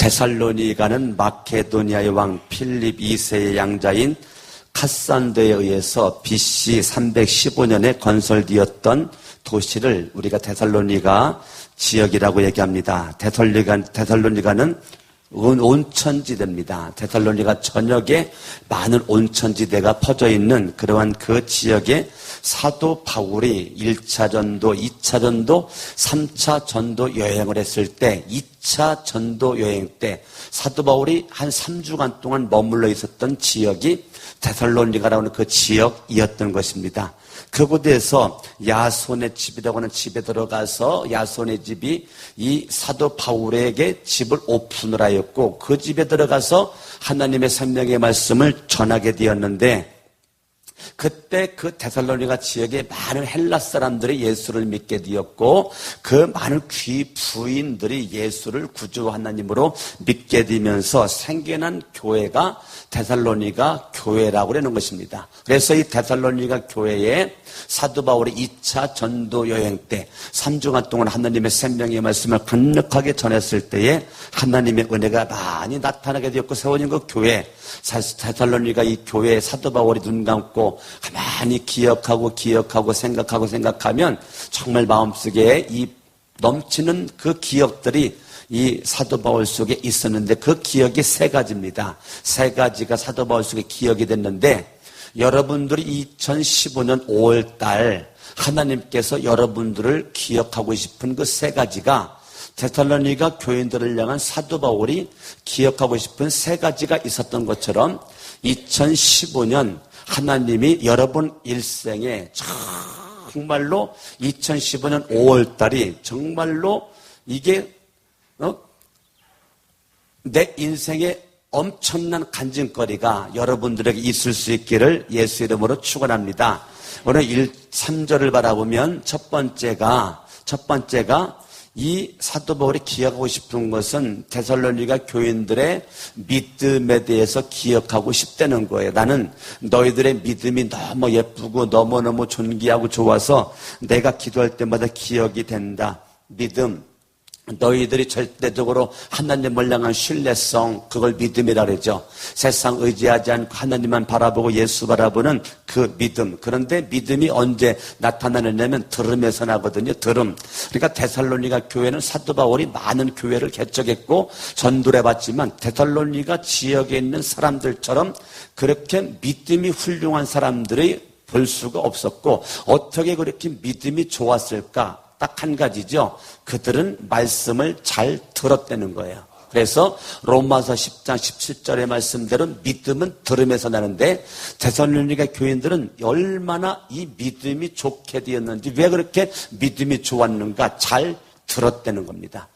데살로니가는 마케도니아의 왕 필립 2세의 양자인 카산도에 의해서 BC 315년에 건설되었던 도시를 우리가 데살로니가 지역이라고 얘기합니다. 데살로니가는 온천지대입니다. 데살로니가 전역에 많은 온천지대가 퍼져 있는 그러한 그 지역에 사도 바울이 1차 전도, 2차 전도, 3차 전도 여행을 했을 때 2차 전도 여행 때 사도 바울이 한 3주간 동안 머물러 있었던 지역이 데살로니가라고 하는 그 지역이었던 것입니다. 그곳에서 야손의 집이라고 하는 집에 들어가서 야손의 집이 이 사도 바울에게 집을 오픈을 하였고 그 집에 들어가서 하나님의 생명의 말씀을 전하게 되었는데 그때 그 데살로니가 지역에 많은 헬라 사람들이 예수를 믿게 되었고 그 많은 귀 부인들이 예수를 구주 하나님으로 믿게 되면서 생겨난 교회가 데살로니가 교회라고 그러는 것입니다. 그래서 이 데살로니가 교회에 사도 바울이 2차 전도 여행 때 3주간 동안 하나님의 생명의 말씀을 강력하게 전했을 때에 하나님의 은혜가 많이 나타나게 되었고 세워진 그 교회, 데살로니가 이 교회에 사도 바울이 눈 감고 가만히 기억하고 생각하면 정말 마음속에 이 넘치는 그 기억들이 이 사도 바울 속에 있었는데 그 기억이 세 가지입니다. 세 가지가 사도 바울 속에 기억이 됐는데 여러분들이 2015년 5월달 하나님께서 여러분들을 기억하고 싶은 그 세 가지가 데살로니가 교인들을 향한 사도 바울이 기억하고 싶은 세 가지가 있었던 것처럼 2015년 하나님이 여러분 일생에 정말로 2015년 5월달이 정말로 이게 내 인생의 엄청난 간증거리가 여러분들에게 있을 수 있기를 예수 이름으로 축원합니다. 오늘 3절을 바라보면 첫 번째가 이 사도 바울이 기억하고 싶은 것은 데살로니가 교인들의 믿음에 대해서 기억하고 싶다는 거예요. 나는 너희들의 믿음이 너무 예쁘고 너무너무 존귀하고 좋아서 내가 기도할 때마다 기억이 된다. 믿음. 너희들이 절대적으로 하나님을 향한 신뢰성, 그걸 믿음이라 그러죠. 세상 의지하지 않고 하나님만 바라보고 예수 바라보는 그 믿음. 그런데 믿음이 언제 나타나느냐면 들음에서 나거든요. 들음. 그러니까 데살로니가 교회는 사도 바울이 많은 교회를 개척했고 전도를 해봤지만 데살로니가 지역에 있는 사람들처럼 그렇게 믿음이 훌륭한 사람들이 볼 수가 없었고 어떻게 그렇게 믿음이 좋았을까? 딱 한 가지죠. 그들은 말씀을 잘 들었다는 거예요. 그래서 로마서 10장 17절의 말씀대로 믿음은 들음에서 나는데 데살로니가 교인들은 얼마나 이 믿음이 좋게 되었는지 왜 그렇게 믿음이 좋았는가 잘 들었다는 겁니다.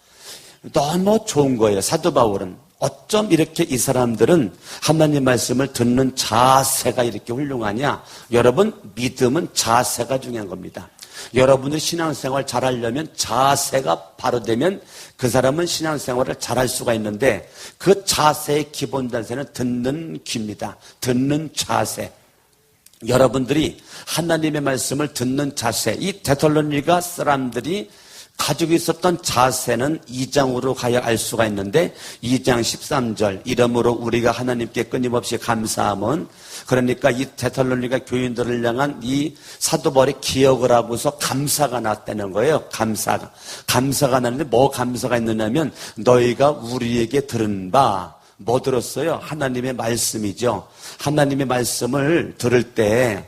너무 좋은 거예요. 사도 바울은 어쩜 이렇게 이 사람들은 하나님 말씀을 듣는 자세가 이렇게 훌륭하냐. 여러분 믿음은 자세가 중요한 겁니다. 여러분들 신앙생활 잘하려면 자세가 바로 되면 그 사람은 신앙생활을 잘할 수가 있는데 그 자세의 기본 단세는 듣는 귀입니다. 듣는 자세. 여러분들이 하나님의 말씀을 듣는 자세, 이 데살로니가 사람들이 가지고 있었던 자세는 2장으로 가야 알 수가 있는데 2장 13절 이러므로 우리가 하나님께 끊임없이 감사함은 그러니까 이 데살로니가 교인들을 향한 이 사도 바울이 기억을 하고서 감사가 났다는 거예요. 감사가 났는데 뭐 감사가 있느냐면 너희가 우리에게 들은 바 뭐 들었어요? 하나님의 말씀이죠. 하나님의 말씀을 들을 때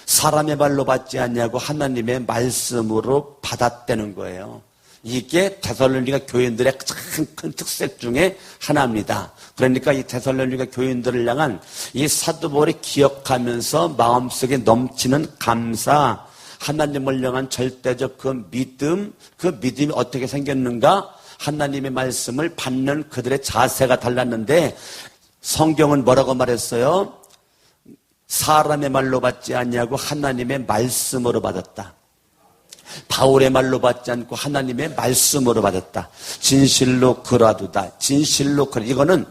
사람의 말로 받지 않냐고 하나님의 말씀으로 받았다는 거예요. 이게 데살로니가 교인들의 가장 큰 특색 중에 하나입니다. 그러니까 이 데살로니가 교인들을 향한 이 사도 바울이 기억하면서 마음속에 넘치는 감사, 하나님을 향한 절대적 그 믿음이 어떻게 생겼는가? 하나님의 말씀을 받는 그들의 자세가 달랐는데 성경은 뭐라고 말했어요? 사람의 말로 받지 않냐고 하나님의 말씀으로 받았다. 바울의 말로 받지 않고 하나님의 말씀으로 받았다. 진실로 그라두다. 진실로 그라. 이거는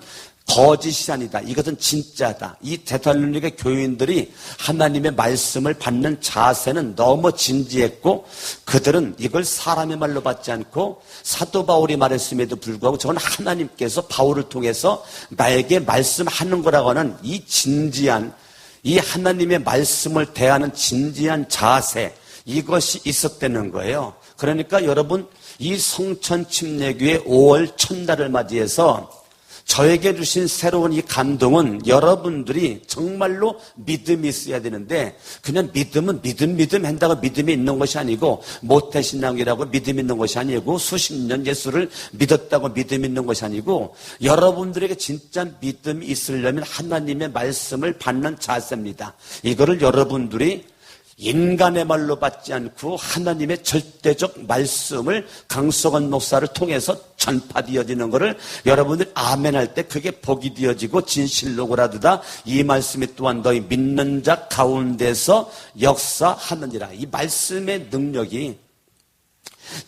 거짓이 아니다. 이것은 진짜다. 이 데살로니가 교인들이 하나님의 말씀을 받는 자세는 너무 진지했고 그들은 이걸 사람의 말로 받지 않고 사도 바울이 말했음에도 불구하고 저건 하나님께서 바울을 통해서 나에게 말씀하는 거라고 하는 이 진지한 이 하나님의 말씀을 대하는 진지한 자세 이것이 있었다는 거예요. 그러니까 여러분 이 성천 침례교회 5월 첫날을 맞이해서 저에게 주신 새로운 이 감동은 여러분들이 정말로 믿음이 있어야 되는데 그냥 믿음은 믿음 한다고 믿음이 있는 것이 아니고 모태신앙이라고 믿음 있는 것이 아니고 수십 년 예수를 믿었다고 믿음 있는 것이 아니고 여러분들에게 진짜 믿음이 있으려면 하나님의 말씀을 받는 자세입니다. 이거를 여러분들이 인간의 말로 받지 않고 하나님의 절대적 말씀을 강석원 목사를 통해서 전파되어지는 것을 여러분들이 아멘할 때 그게 복이 되어지고 진실로 고라두다 이 말씀이 또한 너희 믿는 자 가운데서 역사하느니라. 이 말씀의 능력이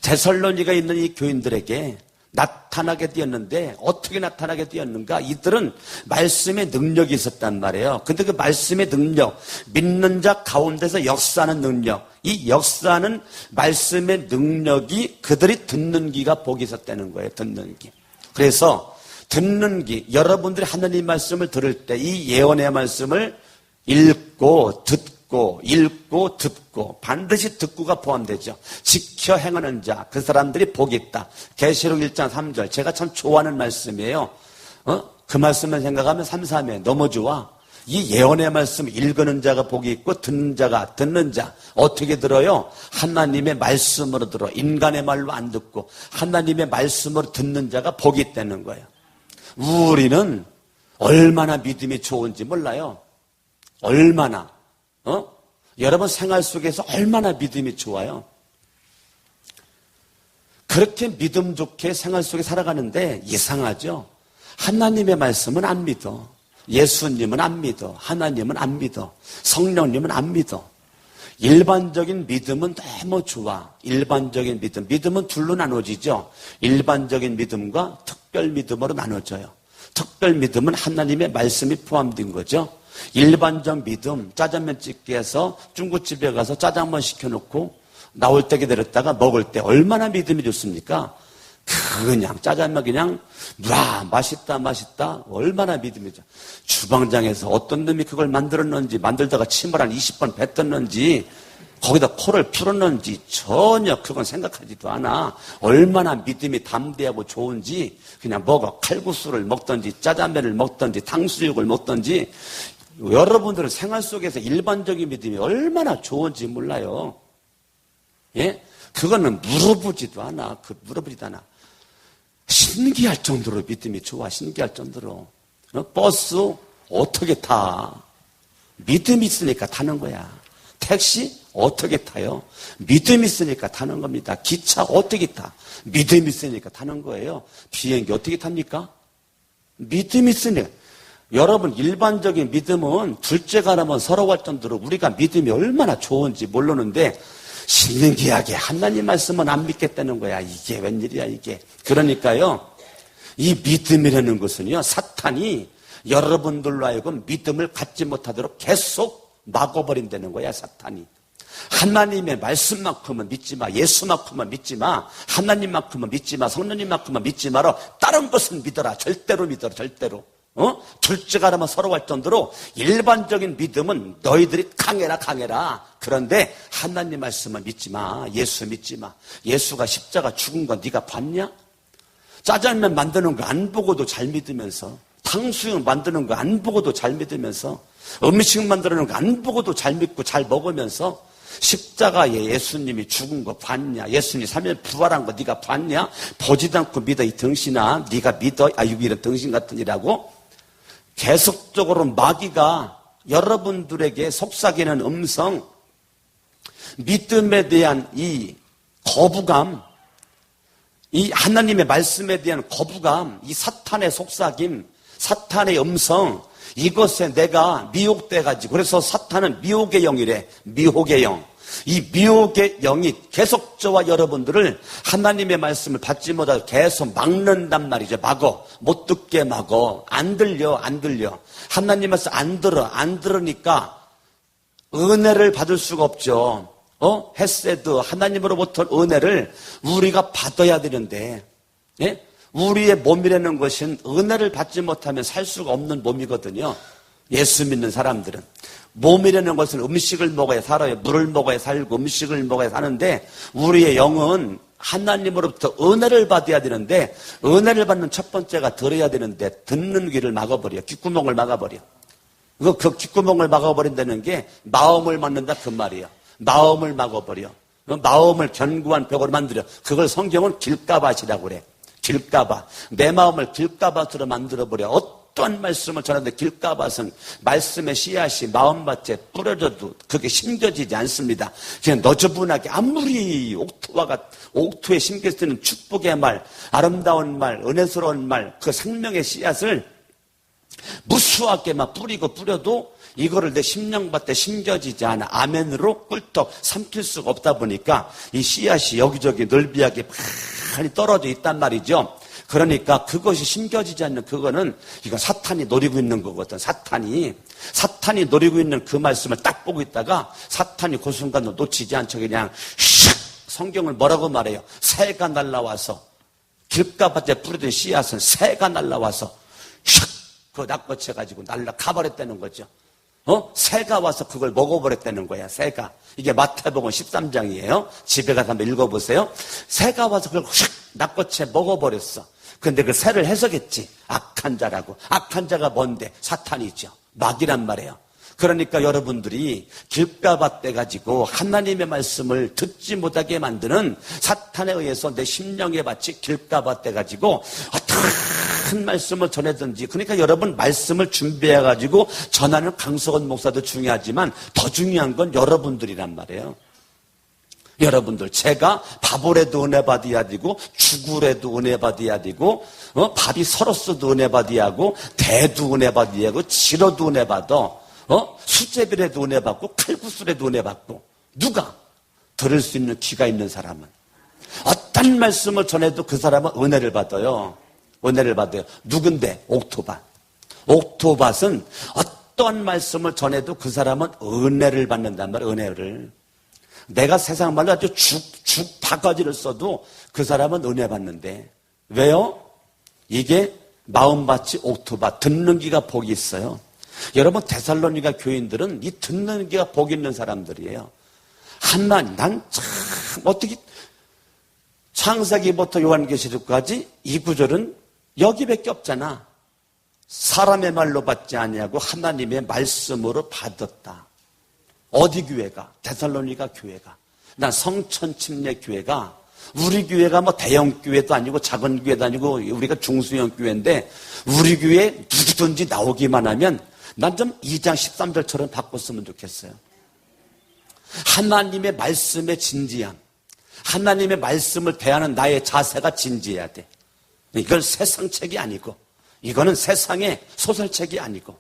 데살로니가 있는 이 교인들에게 나타나게 되었는데 어떻게 나타나게 되었는가? 이들은 말씀의 능력이 있었단 말이에요. 근데 그 말씀의 능력, 믿는 자 가운데서 역사하는 능력, 이 역사하는 말씀의 능력이 그들이 듣는 귀가 복이 있었다는 거예요. 듣는 귀. 그래서 듣는 귀, 여러분들이 하나님 말씀을 들을 때 이 예언의 말씀을 읽고 듣고 반드시 듣고가 포함되죠. 지켜 행하는 자, 그 사람들이 복이 있다. 계시록 1장 3절 제가 참 좋아하는 말씀이에요. 그 말씀을 생각하면 3, 4면 너무 좋아. 이 예언의 말씀 읽는 자가 복이 있고 듣는 자 어떻게 들어요? 하나님의 말씀으로 들어. 인간의 말로 안 듣고 하나님의 말씀으로 듣는 자가 복이 있다는 거예요. 우리는 얼마나 믿음이 좋은지 몰라요. 얼마나 여러분 생활 속에서 얼마나 믿음이 좋아요. 그렇게 믿음 좋게 생활 속에 살아가는데 이상하죠. 하나님의 말씀은 안 믿어. 예수님은 안 믿어. 하나님은 안 믿어. 성령님은 안 믿어. 일반적인 믿음은 너무 좋아. 일반적인 믿음은 둘로 나눠지죠. 일반적인 믿음과 특별 믿음으로 나눠져요. 특별 믿음은 하나님의 말씀이 포함된 거죠. 일반적 믿음, 짜장면 집게에서 중국집에 가서 짜장면 시켜놓고 나올 때 기다렸다가 먹을 때 얼마나 믿음이 좋습니까? 그냥 짜장면 그냥 맛있다 얼마나 믿음이 좋아. 주방장에서 어떤 놈이 그걸 만들었는지 만들다가 침을 한 20번 뱉었는지 거기다 코를 풀었는지 전혀 그건 생각하지도 않아. 얼마나 믿음이 담대하고 좋은지 그냥 먹어. 칼국수를 먹든지 짜장면을 먹든지 탕수육을 먹든지 여러분들은 생활 속에서 일반적인 믿음이 얼마나 좋은지 몰라요. 예? 그거는 물어보지도 않아. 신기할 정도로 믿음이 좋아. 신기할 정도로. 버스 어떻게 타? 믿음이 있으니까 타는 거야. 택시 어떻게 타요? 믿음이 있으니까 타는 겁니다. 기차 어떻게 타? 믿음이 있으니까 타는 거예요. 비행기 어떻게 탑니까? 믿음이 있으니까. 여러분 일반적인 믿음은 둘째가 나면 서로 갈 정도로 우리가 믿음이 얼마나 좋은지 모르는데 신명기하게 하나님 말씀은 안 믿겠다는 거야. 이게 웬일이야 이게. 그러니까요. 이 믿음이라는 것은요. 사탄이 여러분들로 하여금 믿음을 갖지 못하도록 계속 막아버린다는 거야. 사탄이. 하나님의 말씀만큼은 믿지 마. 예수만큼은 믿지 마. 하나님만큼은 믿지 마. 성령님만큼은 믿지 마라. 다른 것은 믿어라. 절대로 믿어라. 절대로. 둘째가 나면 서로 갈 정도로 일반적인 믿음은 너희들이 강해라. 그런데 하나님 말씀은 믿지 마. 예수 믿지 마. 예수가 십자가 죽은 거 네가 봤냐? 짜장면 만드는 거 안 보고도 잘 믿으면서, 탕수육 만드는 거 안 보고도 잘 믿으면서, 음식 만드는 거 안 보고도 잘 믿고 잘 먹으면서 십자가에 예수님이 죽은 거 봤냐? 예수님이 3일 부활한 거 네가 봤냐? 보지도 않고 믿어 이 등신아. 네가 믿어? 이런 등신 같은 이라고 계속적으로 마귀가 여러분들에게 속삭이는 음성, 믿음에 대한 이 거부감, 이 하나님의 말씀에 대한 거부감, 이 사탄의 속삭임, 사탄의 음성, 이것에 내가 미혹돼가지고, 그래서 사탄은 미혹의 영이래. 미혹의 영. 이 미혹의 영이 계속 저와 여러분들을 하나님의 말씀을 받지 못하고 계속 막는단 말이죠. 막어. 못 듣게 막어. 안 들려. 하나님 말씀 안 들으니까 은혜를 받을 수가 없죠. 헤세드, 하나님으로부터 은혜를 우리가 받아야 되는데, 예? 우리의 몸이라는 것은 은혜를 받지 못하면 살 수가 없는 몸이거든요. 예수 믿는 사람들은. 몸이라는 것은 음식을 먹어야 살아요. 물을 먹어야 살고 음식을 먹어야 사는데, 우리의 영은 하나님으로부터 은혜를 받아야 되는데, 은혜를 받는 첫 번째가 들어야 되는데 듣는 귀를 막아버려. 귓구멍을 막아버려. 그 귓구멍을 막아버린다는 게 마음을 막는다 그 말이에요. 마음을 막아버려. 마음을 견고한 벽으로 만들어. 그걸 성경은 길가밭이라고 그래. 길가밭. 내 마음을 길가밭으로 만들어버려. 어떠한 말씀을 전하는데 길가밭은 말씀의 씨앗이 마음밭에 뿌려져도 그게 심겨지지 않습니다. 그냥 너저분하게 아무리 옥토에 심겨져 있는 축복의 말, 아름다운 말, 은혜스러운 말, 그 생명의 씨앗을 무수하게만 뿌려도 이거를 내 심령밭에 심겨지지 않아. 아멘으로 꿀떡 삼킬 수가 없다 보니까 이 씨앗이 여기저기 넓이하게 많이 떨어져 있단 말이죠. 그러니까 그것이 심겨지지 않는 그거는 이거 사탄이 노리고 있는 거거든. 사탄이 노리고 있는 그 말씀을 딱 보고 있다가 사탄이 그 순간 놓치지 않죠. 그냥 샥 성경을 뭐라고 말해요? 새가 날라와서 길가밭에 뿌리던 씨앗은 새가 날라와서 샥 그 낚아채가지고 날라가버렸다는 거죠. 새가 와서 그걸 먹어버렸다는 거야, 새가. 이게 마태복음 13장이에요. 집에 가서 한번 읽어보세요. 새가 와서 그걸 휙 낚아채 먹어버렸어. 근데 그 새를 해석했지. 악한 자라고. 악한 자가 뭔데? 사탄이죠. 막이란 말이에요. 그러니까 여러분들이 길가밭 돼가지고 하나님의 말씀을 듣지 못하게 만드는 사탄에 의해서 내 심령의 밭이 길가밭 돼가지고 어떤 말씀을 전하든지, 그러니까 여러분 말씀을 준비해가지고 전하는 강석원 목사도 중요하지만 더 중요한 건 여러분들이란 말이에요. 여러분들, 제가 밥을해도 은혜 받아야 되고 죽으래도 은혜 받아야 되고 밥이 설었어도 은혜 받아야 하고 대도 은혜 받아야 하고 지러도 은혜 받아. 수제비라도 은혜 받고 칼국수라도 은혜 받고. 누가? 들을 수 있는 귀가 있는 사람은 어떤 말씀을 전해도 그 사람은 은혜를 받아요. 은혜를 받아요. 누군데? 옥토밭. 옥토밭은 어떤 말씀을 전해도 그 사람은 은혜를 받는단 말이에요. 은혜를. 내가 세상 말로 아주 죽 바가지를 써도 그 사람은 은혜 받는데. 왜요? 이게 마음밭이 옥토밭. 듣는 귀가 복이 있어요. 여러분, 데살로니가 교인들은 이 듣는 귀가 복 있는 사람들이에요. 난 참 어떻게 창세기부터 요한계시록까지 이 구절은 여기밖에 없잖아. 사람의 말로 받지 아니하고 하나님의 말씀으로 받았다. 어디 교회가? 데살로니가 교회가. 난 성천침례 교회가, 우리 교회가 뭐 대형 교회도 아니고 작은 교회도 아니고 우리가 중소형 교회인데 우리 교회에 누구든지 나오기만 하면 난 좀 2장 13절처럼 바꿨으면 좋겠어요. 하나님의 말씀의 진지함, 하나님의 말씀을 대하는 나의 자세가 진지해야 돼. 이건 세상책이 아니고, 이거는 세상의 소설책이 아니고,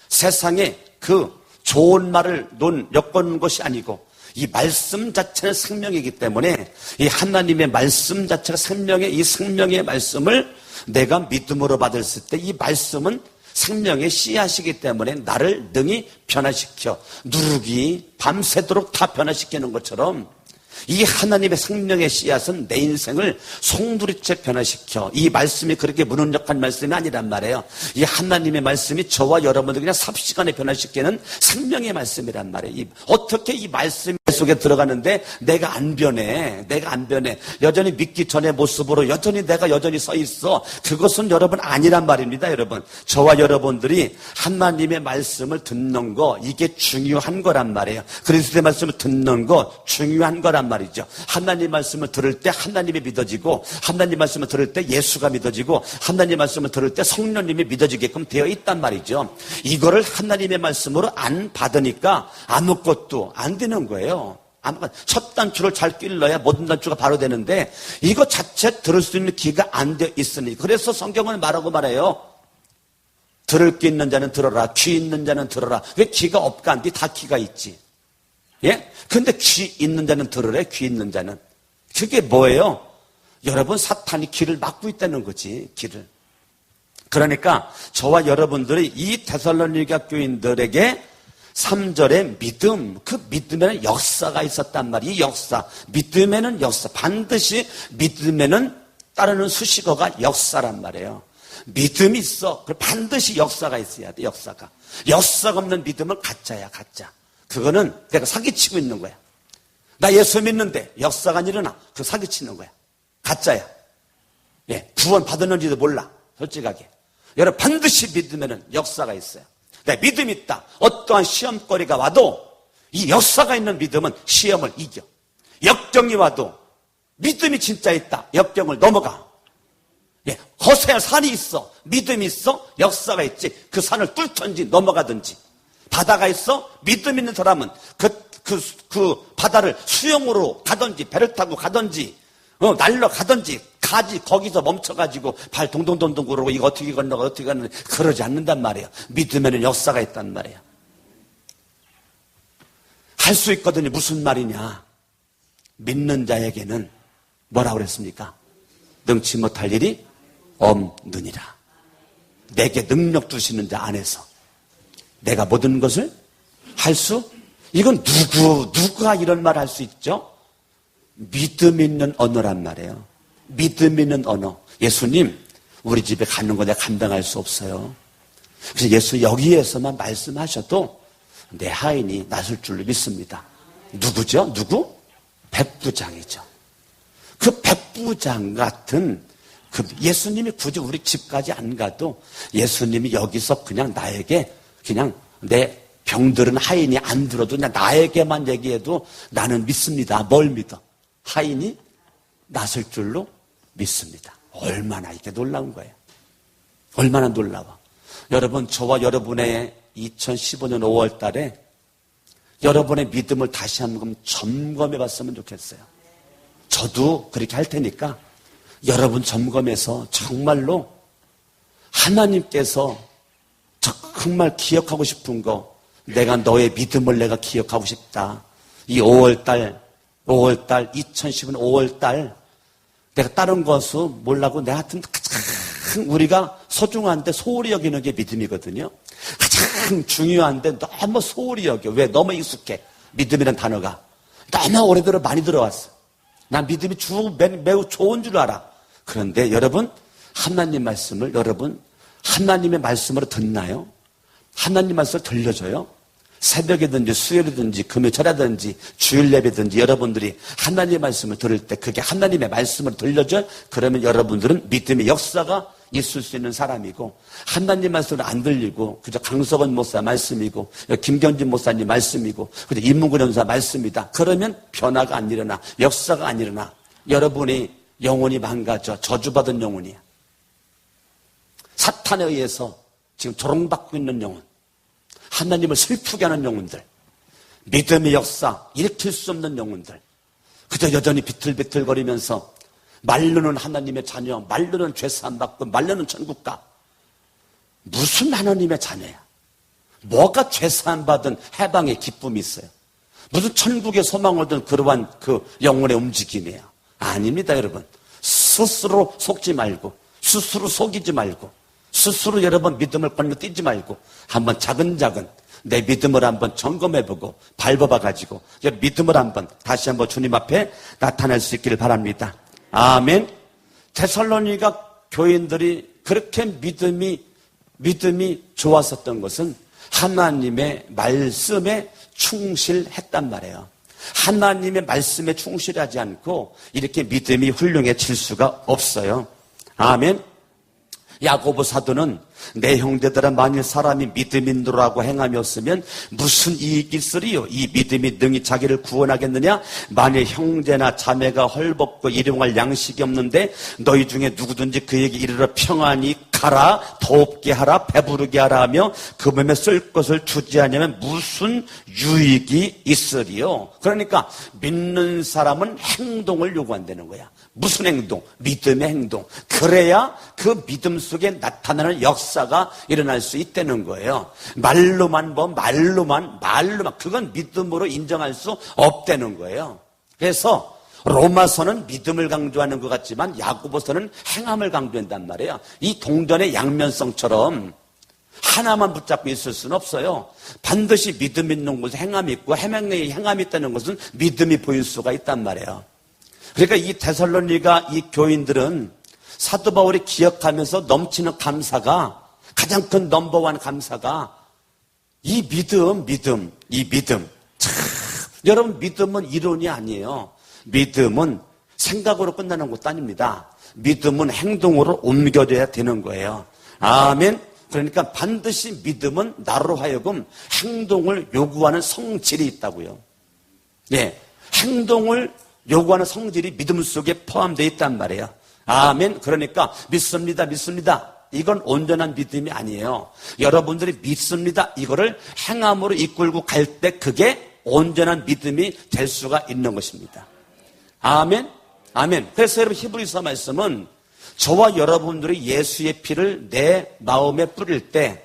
세상의 그 좋은 말을 엮은 것이 아니고, 이 말씀 자체는 생명이기 때문에 이 하나님의 말씀 자체가 생명의, 이 생명의 말씀을 내가 믿음으로 받았을 때 이 말씀은 생명의 씨앗이기 때문에 나를 능히 변화시켜, 누룩이 밤새도록 다 변화시키는 것처럼 이 하나님의 생명의 씨앗은 내 인생을 송두리째 변화시켜. 이 말씀이 그렇게 무능력한 말씀이 아니란 말이에요. 이 하나님의 말씀이 저와 여러분들 그냥 삽시간에 변화시키는 생명의 말씀이란 말이에요. 어떻게 이 말씀 속에 들어가는데 내가 안 변해. 여전히 믿기 전의 모습으로 내가 여전히 서 있어. 그것은 여러분 아니란 말입니다. 여러분, 저와 여러분들이 하나님의 말씀을 듣는 거, 이게 중요한 거란 말이에요. 그리스도의 말씀을 듣는 거 중요한 거란 말이죠. 하나님 말씀을 들을 때 하나님이 믿어지고, 하나님 말씀을 들을 때 예수가 믿어지고, 하나님 말씀을 들을 때 성령님이 믿어지게끔 되어 있단 말이죠. 이거를 하나님의 말씀으로 안 받으니까 아무것도 안 되는 거예요. 첫 단추를 잘 끼려야 모든 단추가 바로 되는데 이거 자체 들을 수 있는 귀가 안 되어 있으니, 그래서 성경은 말해요. 들을 귀 있는 자는 들어라, 귀 있는 자는 들어라. 왜 귀가 없간디? 다 귀가 있지. 예? 근데 귀 있는 자는 들으래, 귀 있는 자는. 그게 뭐예요? 여러분, 사탄이 길을 막고 있다는 거지, 길을. 그러니까 저와 여러분들이 이 데살로니가 교인들에게 3절에 믿음, 그 믿음에는 역사가 있었단 말이에요. 이 역사, 믿음에는 역사, 반드시 믿음에는 따르는 수식어가 역사란 말이에요. 믿음이 있어. 반드시 역사가 있어야 돼, 역사가. 역사가 없는 믿음은 가짜야, 가짜. 그거는 내가 사기치고 있는 거야. 나 예수 믿는데 역사가 안 일어나. 그거 사기치는 거야. 가짜야. 예, 구원 받았는지도 몰라. 솔직하게. 여러분, 반드시 믿으면은 역사가 있어요. 내 믿음이 있다. 어떠한 시험거리가 와도 이 역사가 있는 믿음은 시험을 이겨. 역경이 와도 믿음이 진짜 있다. 역경을 넘어가. 예, 거세할 산이 있어. 믿음이 있어. 역사가 있지. 그 산을 뚫든지 넘어가든지. 바다가 있어. 믿음 있는 사람은 그 바다를 수영으로 가든지 배를 타고 가든지 날려가든지 가지 거기서 멈춰가지고 발 동동동동 구르고 이거 어떻게 건너가 어떻게 건너가 그러지 않는단 말이에요. 믿으면 역사가 있단 말이에요. 할 수 있거든요. 무슨 말이냐. 믿는 자에게는 뭐라고 그랬습니까? 능치 못할 일이 없느니라. 내게 능력 주시는 자 안에서 내가 모든 것을 할 수, 이건 누가 이런 말 할 수 있죠? 믿음 있는 언어란 말이에요. 믿음 있는 언어. 예수님, 우리 집에 가는 거 내가 감당할 수 없어요. 그래서 예수 여기에서만 말씀하셔도 내 하인이 나설 줄로 믿습니다. 누구죠? 누구? 백부장이죠. 그 백부장 같은 그 예수님이 굳이 우리 집까지 안 가도 예수님이 여기서 그냥 나에게 그냥 내 병들은 하인이 안 들어도 그냥 나에게만 얘기해도 나는 믿습니다. 뭘 믿어? 하인이 나설 줄로 믿습니다. 얼마나 이게 놀라운 거예요. 얼마나 놀라워. 여러분, 저와 여러분의 2015년 5월 달에 여러분의 믿음을 다시 한번 점검해 봤으면 좋겠어요. 저도 그렇게 할 테니까 여러분 점검해서 정말로 하나님께서 정말 기억하고 싶은 거, 내가 너의 믿음을 내가 기억하고 싶다. 이 5월달 2015년 5월달 내가 다른 것은 몰라고 내 하여튼 가장 우리가 소중한데 소홀히 여기는 게 믿음이거든요. 가장 중요한데 너무 소홀히 여겨. 왜? 너무 익숙해. 믿음이라는 단어가 너무 오래들어 많이 들어왔어. 난 믿음이 매우 좋은 줄 알아. 그런데 여러분, 하나님 말씀을 여러분 하나님의 말씀으로 듣나요? 하나님 말씀을 들려줘요? 새벽이든지 수요일이든지 금요일이든지 주일 예배든지 여러분들이 하나님의 말씀을 들을 때 그게 하나님의 말씀을 들려줘요? 그러면 여러분들은 믿음의 역사가 있을 수 있는 사람이고, 하나님 말씀을 안 들리고 그저 강석원 목사 말씀이고 김경진 목사님 말씀이고 그저 임문근 전사 말씀이다. 그러면 변화가 안 일어나, 역사가 안 일어나. 여러분이 영혼이 망가져 저주받은 영혼이야. 사탄에 의해서 지금 조롱받고 있는 영혼, 하나님을 슬프게 하는 영혼들, 믿음의 역사 일으킬 수 없는 영혼들, 그저 여전히 비틀비틀거리면서 말르는 하나님의 자녀, 말르는 죄사함 받고 말르는 천국가. 무슨 하나님의 자녀야? 뭐가 죄사함 받은 해방의 기쁨이 있어요? 무슨 천국의 소망을 얻은 그러한 그 영혼의 움직임이에요? 아닙니다, 여러분. 스스로 속지 말고, 스스로 속이지 말고, 스스로 여러분 믿음을 건너뛰지 말고 한번 차근차근 내 믿음을 한번 점검해보고 밟아봐가지고 믿음을 한번 다시 한번 주님 앞에 나타낼 수 있기를 바랍니다. 아멘. 데살로니가 교인들이 그렇게 믿음이 좋았었던 것은 하나님의 말씀에 충실했단 말이에요. 하나님의 말씀에 충실하지 않고 이렇게 믿음이 훌륭해질 수가 없어요. 아멘. 야고보 사도는 내 형제들아 만일 사람이 믿음인도라고 행함이었으면 무슨 이익이 있으리요? 이 믿음이 능히 자기를 구원하겠느냐? 만일 형제나 자매가 헐벗고 일용할 양식이 없는데 너희 중에 누구든지 그에게 이르러 평안히 가라, 더웁게 하라, 배부르게 하라 하며 그 몸에 쓸 것을 주지 않으면 무슨 유익이 있으리요? 그러니까 믿는 사람은 행동을 요구한다는 거야. 무슨 행동? 믿음의 행동. 그래야 그 믿음 속에 나타나는 역사가 일어날 수 있다는 거예요. 말로만 말로만 그건 믿음으로 인정할 수 없다는 거예요. 그래서 로마서는 믿음을 강조하는 것 같지만 야고보서는 행함을 강조한단 말이에요. 이 동전의 양면성처럼 하나만 붙잡고 있을 수는 없어요. 반드시 믿음 있는 곳에 행함이 있고 행함이 있다는 것은 믿음이 보일 수가 있단 말이에요. 그러니까 이 데살로니가 이 교인들은 사도 바울이 기억하면서 넘치는 감사가, 가장 큰 넘버원 감사가 이 믿음. 참, 여러분, 믿음은 이론이 아니에요. 믿음은 생각으로 끝나는 것도 아닙니다. 믿음은 행동으로 옮겨져야 되는 거예요. 아멘. 그러니까 반드시 믿음은 나로 하여금 행동을 요구하는 성질이 있다고요. 네, 행동을 요구하는 성질이 믿음 속에 포함되어 있단 말이에요. 아멘. 그러니까 믿습니다. 이건 온전한 믿음이 아니에요. 여러분들이 믿습니다. 이거를 행함으로 이끌고 갈 때 그게 온전한 믿음이 될 수가 있는 것입니다. 아멘. 그래서 여러분 히브리서 말씀은 저와 여러분들이 예수의 피를 내 마음에 뿌릴 때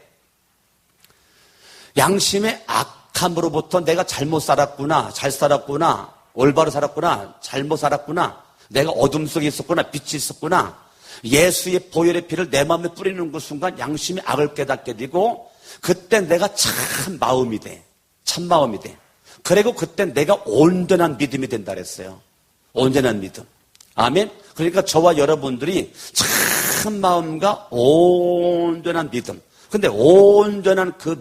양심의 악함으로부터 내가 잘못 살았구나, 잘 살았구나, 올바로 살았구나, 잘못 살았구나, 내가 어둠 속에 있었구나, 빛이 있었구나, 예수의 보혈의 피를 내 마음에 뿌리는 그 순간 양심의 악을 깨닫게 되고 그때 내가 참 마음이 돼. 그리고 그때 내가 온전한 믿음이 된다 그랬어요. 온전한 믿음. 아멘. 그러니까 저와 여러분들이 참 마음과 온전한 믿음. 근데 온전한 그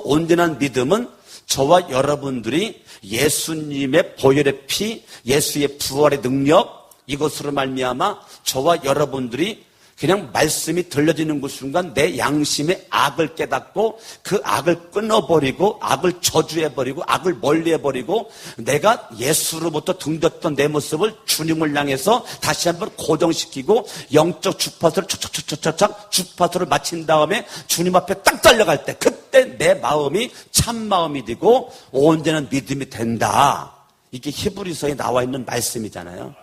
온전한 믿음은 저와 여러분들이 예수님의 보혈의 피, 예수의 부활의 능력, 이것으로 말미암아 저와 여러분들이 그냥 말씀이 들려지는 그 순간 내 양심의 악을 깨닫고 그 악을 끊어버리고 악을 저주해버리고 악을 멀리해버리고 내가 예수로부터 등졌던 내 모습을 주님을 향해서 다시 한번 고정시키고 영적 주파수를 촉촉촉촉촉 주파수를 마친 다음에 주님 앞에 딱 달려갈 때 그때 내 마음이 참 마음이 되고 온전한 믿음이 된다. 이게 히브리서에 나와 있는 말씀이잖아요.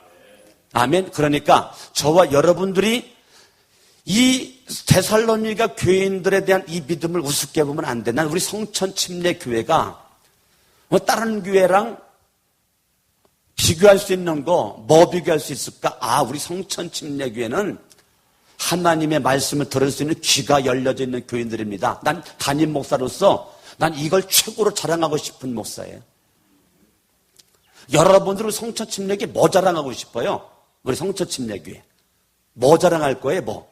아멘. 그러니까 저와 여러분들이 이 데살로니가 교인들에 대한 이 믿음을 우습게 보면 안 돼. 난 우리 성천 침례 교회가 다른 교회랑 비교할 수 있는 거, 뭐 비교할 수 있을까? 우리 성천 침례 교회는 하나님의 말씀을 들을 수 있는 귀가 열려져 있는 교인들입니다. 난 담임 목사로서 난 이걸 최고로 자랑하고 싶은 목사예요. 여러분들은 성천 침례 교회 뭐 자랑하고 싶어요? 우리 성천 침례 교회 뭐 자랑할 거예요? 뭐?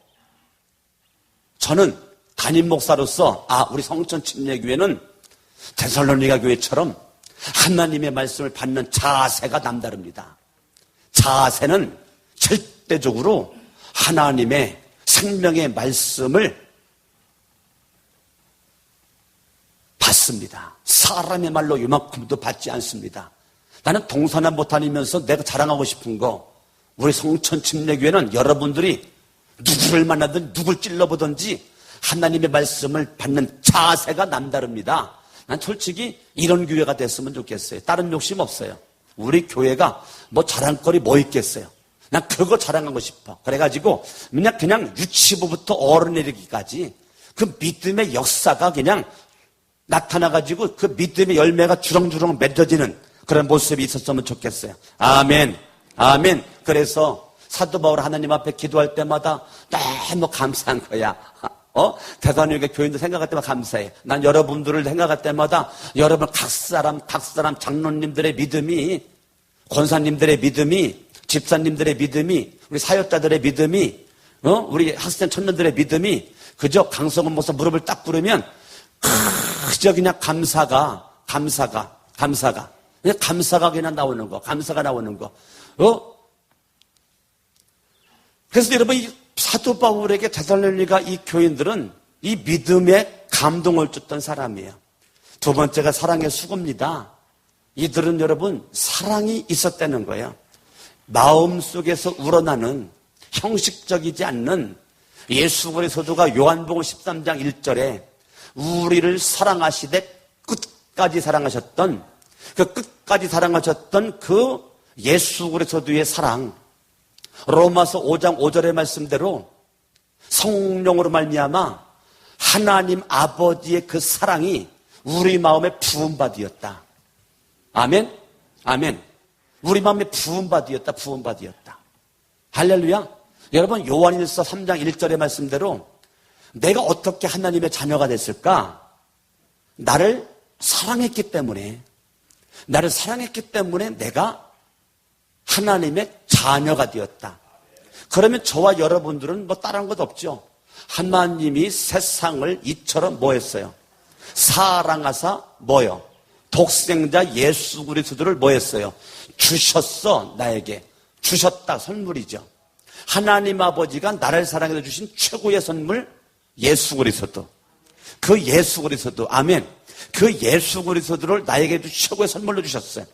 저는 담임 목사로서 우리 성천 침례교회는 데살로니가 교회처럼 하나님의 말씀을 받는 자세가 남다릅니다. 자세는 절대적으로 하나님의 생명의 말씀을 받습니다. 사람의 말로 이만큼도 받지 않습니다. 나는 동서남 못 다니면서 내가 자랑하고 싶은 거, 우리 성천 침례교회는 여러분들이 누구를 만나든 누굴 찔러보든지 하나님의 말씀을 받는 자세가 남다릅니다. 난 솔직히 이런 교회가 됐으면 좋겠어요. 다른 욕심 없어요. 우리 교회가 뭐 자랑거리 뭐 있겠어요. 난 그거 자랑하고 싶어. 그래가지고 그냥 유치부부터 어른 이르기까지 그 믿음의 역사가 그냥 나타나가지고 그 믿음의 열매가 주렁주렁 맺어지는 그런 모습이 있었으면 좋겠어요. 아멘. 그래서 사도 바울 하나님 앞에 기도할 때마다 너무 감사한 거야. 데살로니가 교인들 생각할 때마다 감사해. 난 여러분들을 생각할 때마다 여러분 각 사람 장로님들의 믿음이, 권사님들의 믿음이, 집사님들의 믿음이, 우리 사역자들의 믿음이, 우리 학생 청년들의 믿음이 그저 강성원 목사 무릎을 딱 꿇으면 그저 그냥 감사가 그냥 나오는 거. 감사가 나오는 거. 그래서 여러분 이 사도 바울에게 데살로니가 이 교인들은 이 믿음에 감동을 줬던 사람이에요. 두 번째가 사랑의 수고입니다. 이들은 여러분 사랑이 있었다는 거예요. 마음속에서 우러나는 형식적이지 않는 예수 그리스도의 소조가 요한복음 13장 1절에 우리를 사랑하시되 끝까지 사랑하셨던 그 예수 그리스도의 사랑, 로마서 5장 5절의 말씀대로 성령으로 말미암아 하나님 아버지의 그 사랑이 우리 마음에 부음받이었다. 아멘? 아멘. 우리 마음에 부음받이었다. 할렐루야. 여러분, 요한일서 3장 1절의 말씀대로 내가 어떻게 하나님의 자녀가 됐을까? 나를 사랑했기 때문에 내가 하나님의 자녀가 되었다. 그러면 저와 여러분들은 뭐 다른 것 없죠. 하나님이 세상을 이처럼 뭐 했어요? 사랑하사 뭐요? 독생자 예수 그리스도를 뭐 했어요? 주셨어. 나에게 주셨다. 선물이죠. 하나님 아버지가 나를 사랑해서 주신 최고의 선물 예수 그리스도. 그 예수 그리스도, 아멘. 그 예수 그리스도를 나에게 최고의 선물로 주셨어요.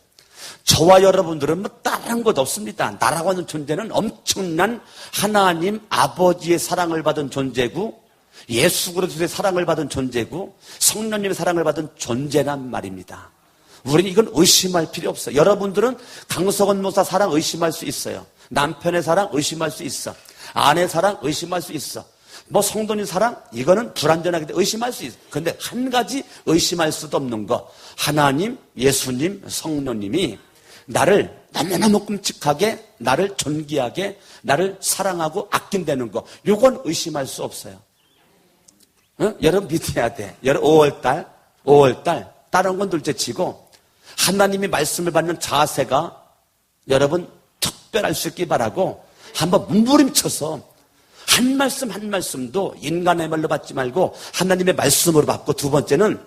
저와 여러분들은 뭐 다른 것 없습니다. 나라고 하는 존재는 엄청난 하나님 아버지의 사랑을 받은 존재고, 예수 그리스도의 사랑을 받은 존재고, 성령님의 사랑을 받은 존재란 말입니다. 우리는 이건 의심할 필요 없어요. 여러분들은 강석원 목사 사랑 의심할 수 있어요. 남편의 사랑 의심할 수 있어. 아내 사랑 의심할 수 있어. 뭐 성도님 사랑 이거는 불완전하기 때문에 의심할 수 있어. 그런데 한 가지 의심할 수도 없는 거, 하나님, 예수님, 성령님이 나를 너무너무 끔찍하게, 나를 존귀하게, 나를 사랑하고 아낀다는 거, 이건 의심할 수 없어요. 여러분 믿어야 돼. 여러분 5월달 다른 건 둘째치고 하나님이 말씀을 받는 자세가 여러분 특별할 수 있기 바라고, 한번 몸부림쳐서 한 말씀 한 말씀도 인간의 말로 받지 말고 하나님의 말씀으로 받고, 두 번째는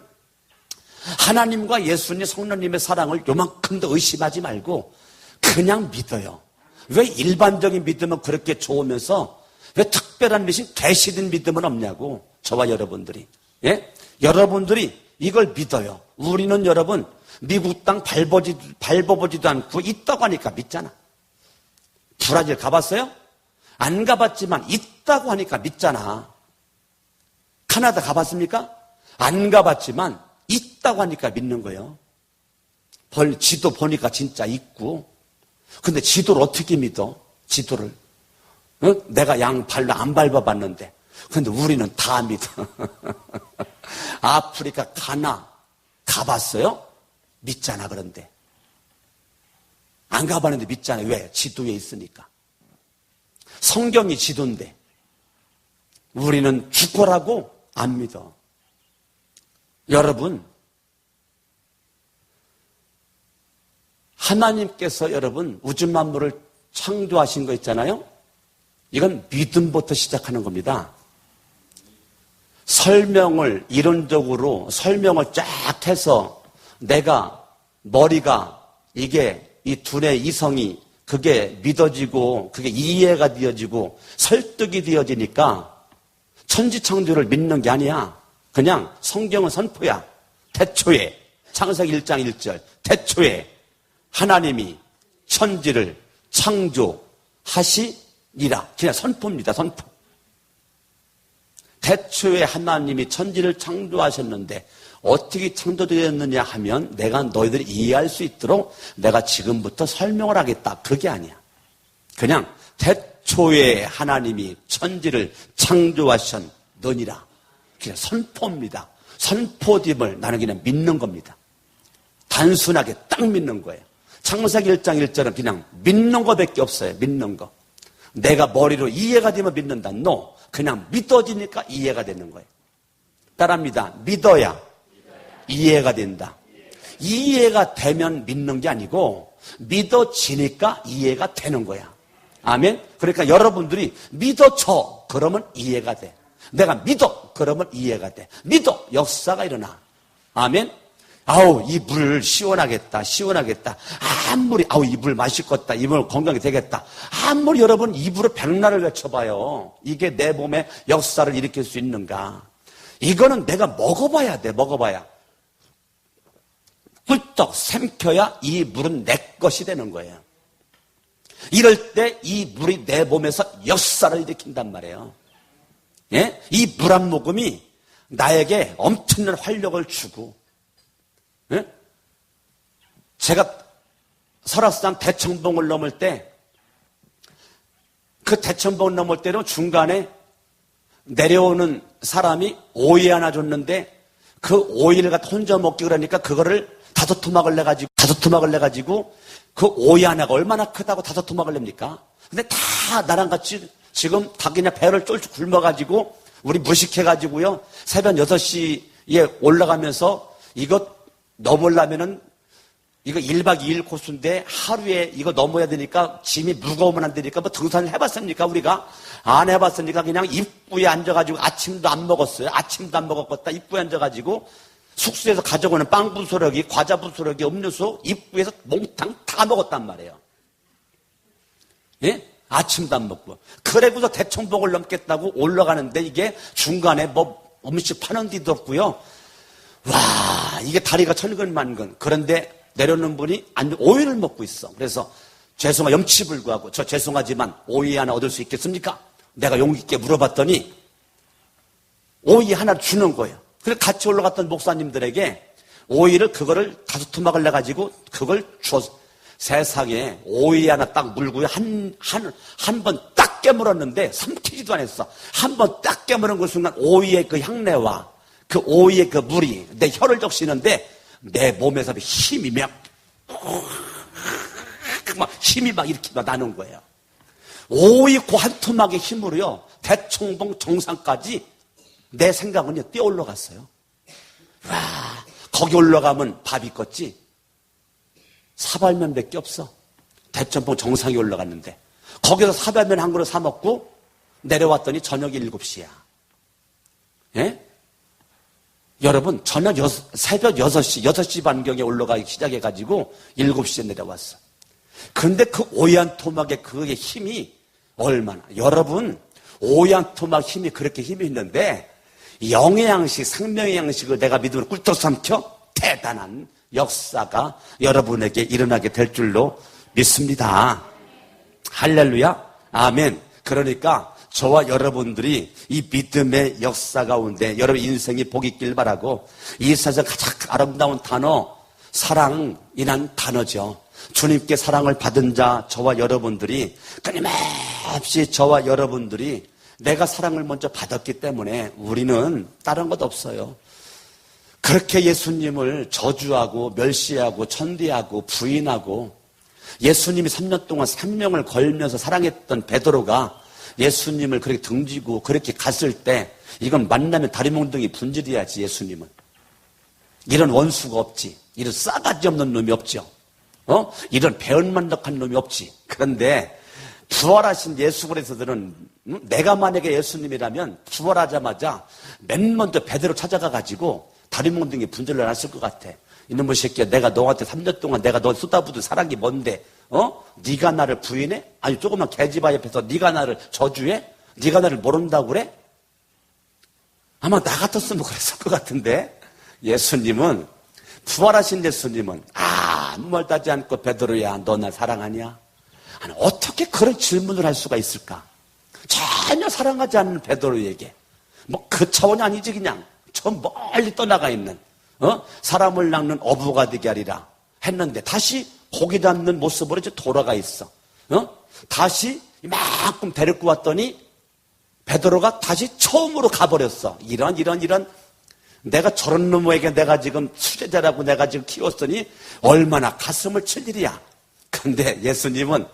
하나님과 예수님 성령님의 사랑을 요만큼도 의심하지 말고 그냥 믿어요. 왜 일반적인 믿음은 그렇게 좋으면서 왜 특별한 믿음, 계시된 믿음은 없냐고. 저와 여러분들이, 예? 여러분들이 이걸 믿어요. 우리는 여러분 미국 땅 밟아보지도 않고 있다고 하니까 믿잖아. 브라질 가봤어요? 안 가봤지만 있다고 하니까 믿잖아. 카나다 가봤습니까? 안 가봤지만 있다고 하니까 믿는 거예요. 지도 보니까 진짜 있고. 근데 지도를 어떻게 믿어? 지도를. 내가 양발로 안 밟아봤는데. 근데 우리는 다 믿어. 아프리카 가나 가봤어요? 믿잖아. 그런데 안 가봤는데 믿잖아. 왜? 지도에 있으니까. 성경이 지도인데 우리는 죽어라고 안 믿어. 여러분, 하나님께서 여러분 우주 만물을 창조하신 거 있잖아요. 이건 믿음부터 시작하는 겁니다. 이론적으로 설명을 쫙 해서 내가 머리가 이게 이 두뇌 이성이 그게 믿어지고 그게 이해가 되어지고 설득이 되어지니까 천지창조를 믿는 게 아니야. 그냥 성경은 선포야. 태초에 창세기 1장 1절 태초에 하나님이 천지를 창조하시니라. 그냥 선포입니다. 선포. 태초에 하나님이 천지를 창조하셨는데 어떻게 창조되었느냐 하면 내가 너희들이 이해할 수 있도록 내가 지금부터 설명을 하겠다. 그게 아니야. 그냥 태초에 하나님이 천지를 창조하셨느니라. 그냥 선포입니다. 선포됨을 나는 그냥 믿는 겁니다. 단순하게 딱 믿는 거예요. 창세기 1장 1절은 그냥 믿는 거밖에 없어요. 믿는 거. 내가 머리로 이해가 되면 믿는다. No. 그냥 믿어지니까 이해가 되는 거예요. 따라합니다. 믿어야 이해가 된다. 이해가 되면 믿는 게 아니고 믿어지니까 이해가 되는 거야. 아멘. 그러니까 여러분들이 믿어줘. 그러면 이해가 돼. 내가 믿어. 그러면 이해가 돼. 믿어. 역사가 일어나. 아멘. 아우, 이 물 시원하겠다. 아무리, 이 물 맛있겠다. 이 물 건강이 되겠다. 아무리 여러분 입으로 백날을 외쳐봐요. 이게 내 몸에 역사를 일으킬 수 있는가. 이거는 내가 먹어봐야 돼. 먹어봐야. 꿀떡 삼켜야 이 물은 내 것이 되는 거예요. 이럴 때 이 물이 내 몸에서 역사를 일으킨단 말이에요. 예? 이 물 한 모금이 나에게 엄청난 활력을 주고, 예? 제가 설악산 대청봉을 넘을 때 그 대천봉 넘을 때는 중간에 내려오는 사람이 오이 하나 줬는데 그 오이를 갖다 혼자 먹기 그러니까 그거를 5토막을 내가지고 그 오이 하나가 얼마나 크다고 5토막을 냅니까? 근데 다 나랑 같이 지금 다 그냥 배를 쫄쫄 굶어가지고 우리 무식해가지고요. 새벽 6시에 올라가면서 이거 넘으려면은 이거 1박 2일 코스인데 하루에 이거 넘어야 되니까 짐이 무거우면 안 되니까 뭐 등산을 해봤습니까? 우리가 안 해봤으니까 그냥 입구에 앉아가지고 아침도 안 먹었어요. 아침도 안 먹었겠다. 입구에 앉아가지고 숙소에서 가져오는 빵 부스러기, 과자 부스러기, 음료수 입구에서 몽탕 다 먹었단 말이에요. 예? 아침도 안 먹고. 그래고서 대청봉을 넘겠다고 올라가는데 이게 중간에 뭐 음식 파는 데도 없고요. 와, 이게 다리가 천근만근. 그런데 내려오는 분이 오이를 먹고 있어. 그래서 죄송하 염치불구하고 저 죄송하지만 오이 하나 얻을 수 있겠습니까? 내가 용기 있게 물어봤더니 오이 하나 주는 거예요. 그래서 같이 올라갔던 목사님들에게 오이를 그거를 5토막을 내가지고 그걸 주어서 세상에 오이 하나 딱 물고요. 한 번 딱 깨물었는데 삼키지도 않았어. 한 번 딱 깨물은 그 순간 오이의 그 향내와 그 오이의 그 물이 내 혀를 적시는데 내 몸에서 힘이 막 힘이 막 이렇게 나는 거예요. 오이 그 한 토막의 힘으로요. 대청봉 정상까지 내 생각은요. 뛰어 올라갔어요. 와, 거기 올라가면 밥 있겠지. 사발면밖에 없어. 대청봉 정상에 올라갔는데 거기서 사발면 한 그릇 사 먹고 내려왔더니 저녁 7시야. 예? 여러분, 새벽 6시 반경에 올라가기 시작해가지고 7시에 내려왔어. 그런데 그 오이 한 토막의 그의 힘이 얼마나, 여러분, 오이 한 토막 힘이 그렇게 힘이 있는데, 영의 양식, 생명의 양식을 내가 믿음으로 꿀떡 삼켜 대단한 역사가 여러분에게 일어나게 될 줄로 믿습니다. 할렐루야. 아멘. 그러니까, 저와 여러분들이 이 믿음의 역사 가운데 여러분 인생이 복이 있길 바라고 이 세상 가장 아름다운 단어 사랑이란 단어죠. 주님께 사랑을 받은 자 저와 여러분들이 끊임없이 저와 여러분들이 내가 사랑을 먼저 받았기 때문에 우리는 다른 것 없어요. 그렇게 예수님을 저주하고 멸시하고 천대하고 부인하고 예수님이 3년 동안 3명을 걸면서 사랑했던 베드로가 예수님을 그렇게 등지고 그렇게 갔을 때 이건 만나면 다리 몽둥이 분질이야지. 예수님은 이런 원수가 없지. 이런 싸가지 없는 놈이 없죠. 이런 배은만덕한 놈이 없지. 그런데 부활하신 예수 그리스도는 내가 만약에 예수님이라면 부활하자마자 맨 먼저 베드로 찾아가가지고 다리 몽둥이 분질러 놨을 것 같아. 이놈의 새끼야, 내가 너한테 3년 동안 내가 너 쏟아부은 사랑이 뭔데? 네가 나를 부인해? 아니 조그만 계집아 옆에서 네가 나를 저주해? 네가 나를 모른다고 그래? 아마 나 같았으면 그랬을 것 같은데 예수님은 부활하신 예수님은 아무 말도 하지 않고 베드로야 너 나 사랑하냐? 아니, 어떻게 그런 질문을 할 수가 있을까? 전혀 사랑하지 않는 베드로에게 뭐 그 차원이 아니지. 그냥 저 멀리 떠나가 있는 사람을 낚는 어부가 되게 하리라 했는데 다시 고기 잡는 모습으로 이제 돌아가 있어. 다시 이만큼 데리고 왔더니 베드로가 다시 처음으로 가버렸어. 이런 내가 저런 놈에게 내가 지금 수제자라고 내가 지금 키웠으니 얼마나 가슴을 칠 일이야. 근데 예수님은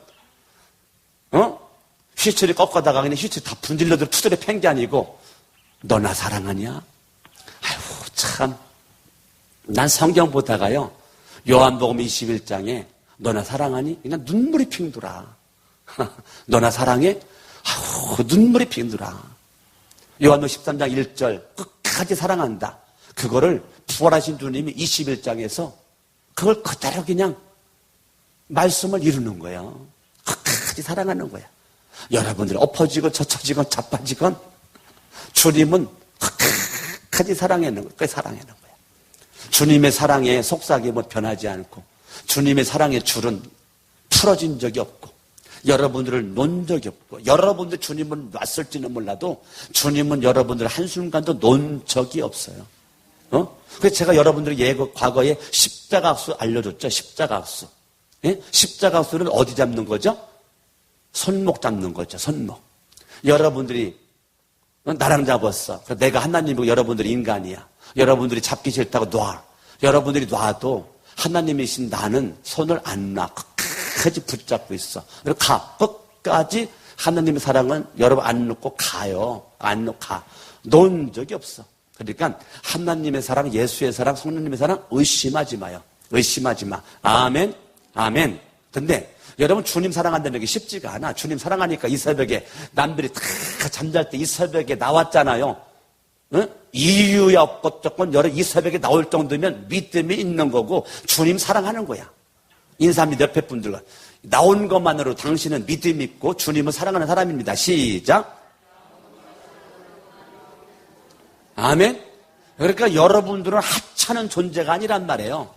휘철이 꺾어다가 그냥 휘철이 다 분질러들 투들에 팬 게 아니고 너 나 사랑하냐? 아유 참, 난 성경 보다가요 요한복음 21장에 너나 사랑하니? 그냥 눈물이 핑 돌아. 너나 사랑해? 아우 눈물이 핑 돌아. 요한복음 13장 1절 끝까지 사랑한다. 그거를 부활하신 주님이 21장에서 그걸 그대로 그냥 말씀을 이루는 거예요. 끝까지 사랑하는 거야. 여러분들 엎어지건 젖혀지건 자빠지건 주님은 끝까지 사랑하는 거야. 끝까지 사랑하는 거야. 주님의 사랑에 속삭임은 변하지 않고 주님의 사랑의 줄은 풀어진 적이 없고 여러분들을 놓은 적이 없고 여러분들 주님은 왔을지는 몰라도 주님은 여러분들 한순간도 놓은 적이 없어요. 그래서 제가 여러분들에게 과거에 십자가 악수 알려줬죠. 십자가 악수. 예? 십자가 악수는 어디 잡는 거죠? 손목 잡는 거죠. 손목. 여러분들이 나랑 잡았어. 내가 하나님이고 여러분들이 인간이야. 여러분들이 잡기 싫다고 놔. 여러분들이 놔도 하나님이신 나는 손을 안 놔. 끝까지 붙잡고 있어. 그리고 가. 끝까지 하나님의 사랑은 여러분 안 놓고 가요. 안 놓고 가. 놓은 적이 없어. 그러니까 하나님의 사랑, 예수의 사랑, 성령님의 사랑 의심하지 마요. 의심하지 마. 아멘. 아멘. 근데 여러분 주님 사랑한다는 게 쉽지가 않아. 주님 사랑하니까 이 새벽에 남들이 다 잠잘 때 이 새벽에 나왔잖아요. 응? 이유야 없고 조건 여러분 이 새벽에 나올 정도면 믿음이 있는 거고 주님 사랑하는 거야. 인사합니다. 옆에 분들과 나온 것만으로 당신은 믿음이 있고 주님은 사랑하는 사람입니다. 시작. 아멘. 그러니까 여러분들은 하찮은 존재가 아니란 말이에요.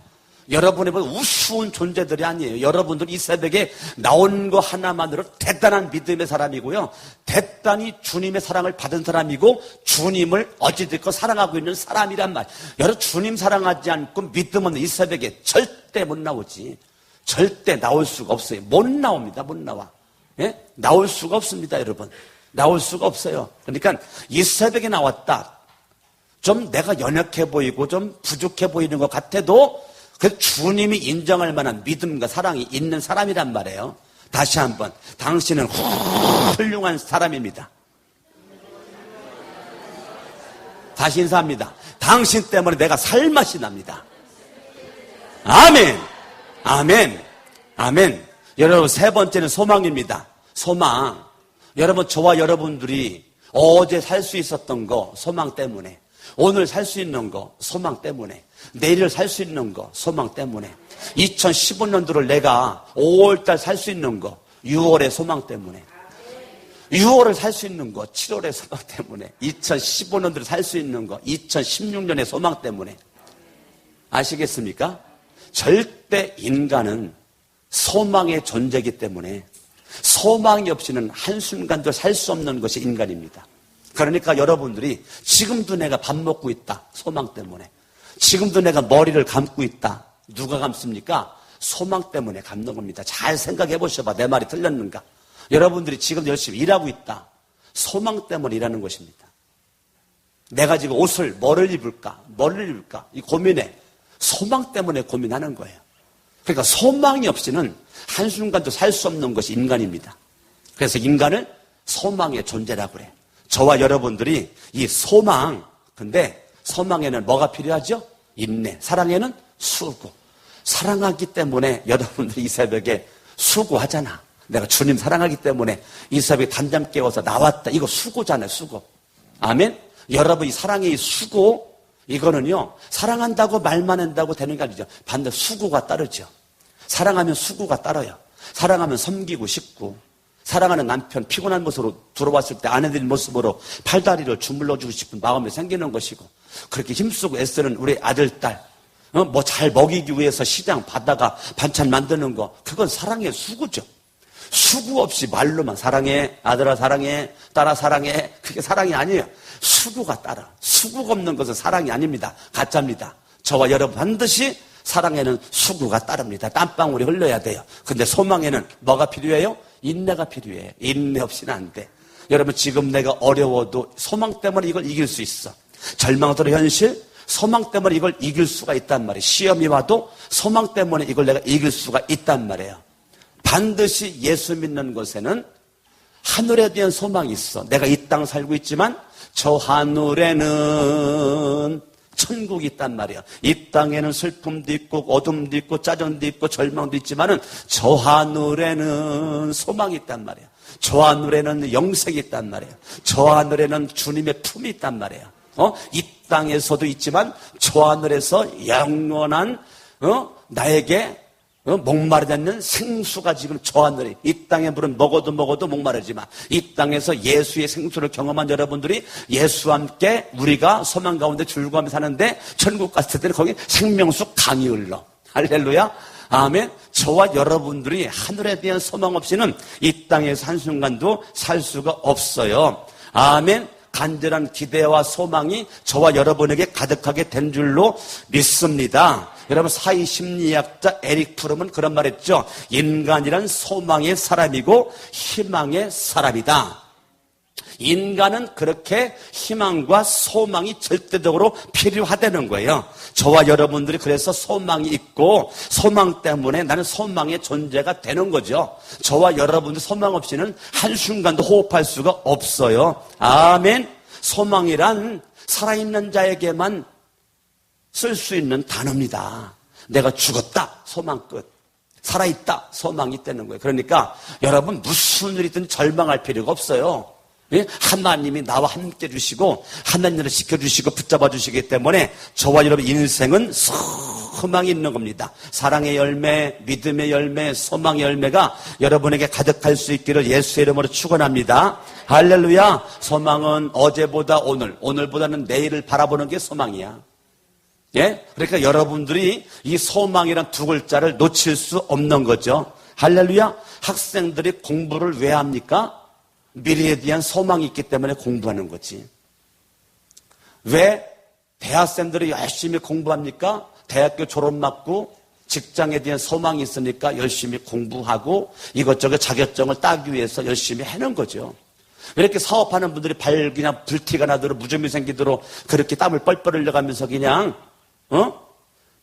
여러분이 보면 우스운 존재들이 아니에요. 여러분들은 이 새벽에 나온 거 하나만으로 대단한 믿음의 사람이고요. 대단히 주님의 사랑을 받은 사람이고 주님을 어찌됐건 사랑하고 있는 사람이란 말. 여러분 주님 사랑하지 않고 믿음 없는 이 새벽에 절대 못 나오지. 절대 나올 수가 없어요. 못 나옵니다. 못 나와. 예? 나올 수가 없습니다, 여러분. 나올 수가 없어요. 그러니까 이 새벽에 나왔다. 좀 내가 연약해 보이고 좀 부족해 보이는 것 같아도 그 주님이 인정할 만한 믿음과 사랑이 있는 사람이란 말이에요. 다시 한번 당신은 훌륭한 사람입니다. 다시 인사합니다. 당신 때문에 내가 살맛이 납니다. 아멘. 아멘. 아멘. 여러분 세 번째는 소망입니다. 소망. 여러분 저와 여러분들이 어제 살 수 있었던 거 소망 때문에, 오늘 살 수 있는 거 소망 때문에, 내일 살 수 있는 거 소망 때문에, 2015년도를 내가 5월달 살 수 있는 거 6월의 소망 때문에, 6월을 살 수 있는 거 7월의 소망 때문에, 2015년도를 살 수 있는 거 2016년의 소망 때문에. 아시겠습니까? 절대 인간은 소망의 존재이기 때문에 소망이 없이는 한순간도 살 수 없는 것이 인간입니다. 그러니까 여러분들이 지금도 내가 밥 먹고 있다. 소망 때문에. 지금도 내가 머리를 감고 있다. 누가 감습니까? 소망 때문에 감는 겁니다. 잘 생각해 보셔봐. 내 말이 틀렸는가? 여러분들이 지금 열심히 일하고 있다. 소망 때문에 일하는 것입니다. 내가 지금 옷을 뭐를 입을까? 뭐를 입을까? 이 고민해. 소망 때문에 고민하는 거예요. 그러니까 소망이 없이는 한순간도 살 수 없는 것이 인간입니다. 그래서 인간을 소망의 존재라고 그래. 저와 여러분들이 이 소망, 근데 소망에는 뭐가 필요하죠? 인내. 사랑에는 수고. 사랑하기 때문에 여러분들이 이 새벽에 수고하잖아. 내가 주님 사랑하기 때문에 이 새벽에 단잠 깨워서 나왔다. 이거 수고잖아요, 수고. 아멘? 여러분 이 사랑의 이 수고, 이거는요, 사랑한다고 말만 한다고 되는 게 아니죠. 반드시 수고가 따르죠. 사랑하면 수고가 따라요. 사랑하면 섬기고 싶고, 사랑하는 남편 피곤한 모습으로 들어왔을 때 아내들 모습으로 팔다리를 주물러주고 싶은 마음이 생기는 것이고, 그렇게 힘쓰고 애쓰는 우리 아들, 딸, 뭐 잘 먹이기 위해서 시장 바다가 반찬 만드는 거, 그건 사랑의 수고죠. 수고 없이 말로만 사랑해, 아들아 사랑해, 딸아 사랑해, 그게 사랑이 아니에요. 수고가 따라. 수고가 없는 것은 사랑이 아닙니다. 가짜입니다. 저와 여러분 반드시 사랑에는 수고가 따릅니다. 땀방울이 흘러야 돼요. 근데 소망에는 뭐가 필요해요? 인내가 필요해요. 인내 없이는 안 돼. 여러분 지금 내가 어려워도 소망 때문에 이걸 이길 수 있어. 절망스러운 현실, 소망 때문에 이걸 이길 수가 있단 말이에요. 시험이 와도 소망 때문에 이걸 내가 이길 수가 있단 말이에요. 반드시 예수 믿는 것에는 하늘에 대한 소망이 있어. 내가 이 땅 살고 있지만 저 하늘에는 천국이 있단 말이야. 이 땅에는 슬픔도 있고 어둠도 있고 짜증도 있고 절망도 있지만은 저 하늘에는 소망이 있단 말이야. 저 하늘에는 영생이 있단 말이야. 저 하늘에는 주님의 품이 있단 말이야. 이 땅에서도 있지만 저 하늘에서 영원한 나에게 목마르지 않는 생수가 지금 저 하늘에, 이 땅의 물은 먹어도 목마르지만 이 땅에서 예수의 생수를 경험한 여러분들이 예수와 함께 우리가 소망 가운데 즐거움에 사는데 천국 갔을 때는 거기 생명수 강이 흘러. 할렐루야. 아멘. 저와 여러분들이 하늘에 대한 소망 없이는 이 땅에서 한순간도 살 수가 없어요. 아멘. 간절한 기대와 소망이 저와 여러분에게 가득하게 된 줄로 믿습니다. 여러분, 사회 심리학자 에릭 프롬은 그런 말 했죠. 인간이란 소망의 사람이고 희망의 사람이다. 인간은 그렇게 희망과 소망이 절대적으로 필요하다는 거예요. 저와 여러분들이 그래서 소망이 있고 소망 때문에 나는 소망의 존재가 되는 거죠. 저와 여러분들 소망 없이는 한순간도 호흡할 수가 없어요. 아멘. 소망이란 살아있는 자에게만 쓸 수 있는 단어입니다. 내가 죽었다, 소망 끝. 살아있다, 소망이 있다는 거예요. 그러니까 여러분 무슨 일이든 절망할 필요가 없어요. 하나님이 나와 함께 해주시고 하나님을 지켜주시고 붙잡아 주시기 때문에 저와 여러분 인생은 소망이 있는 겁니다. 사랑의 열매, 믿음의 열매, 소망의 열매가 여러분에게 가득할 수 있기를 예수의 이름으로 축원합니다. 할렐루야. 소망은 어제보다 오늘보다는 내일을 바라보는 게 소망이야. 예? 그러니까 여러분들이 이 소망이란 두 글자를 놓칠 수 없는 거죠. 할렐루야. 학생들이 공부를 왜 합니까? 미래에 대한 소망이 있기 때문에 공부하는 거지. 왜 대학생들이 열심히 공부합니까? 대학교 졸업 맞고 직장에 대한 소망이 있으니까 열심히 공부하고 이것저것 자격증을 따기 위해서 열심히 하는 거죠. 왜 이렇게 사업하는 분들이 그냥 불티가 나도록 무좀이 생기도록 그렇게 땀을 뻘뻘 흘려가면서 그냥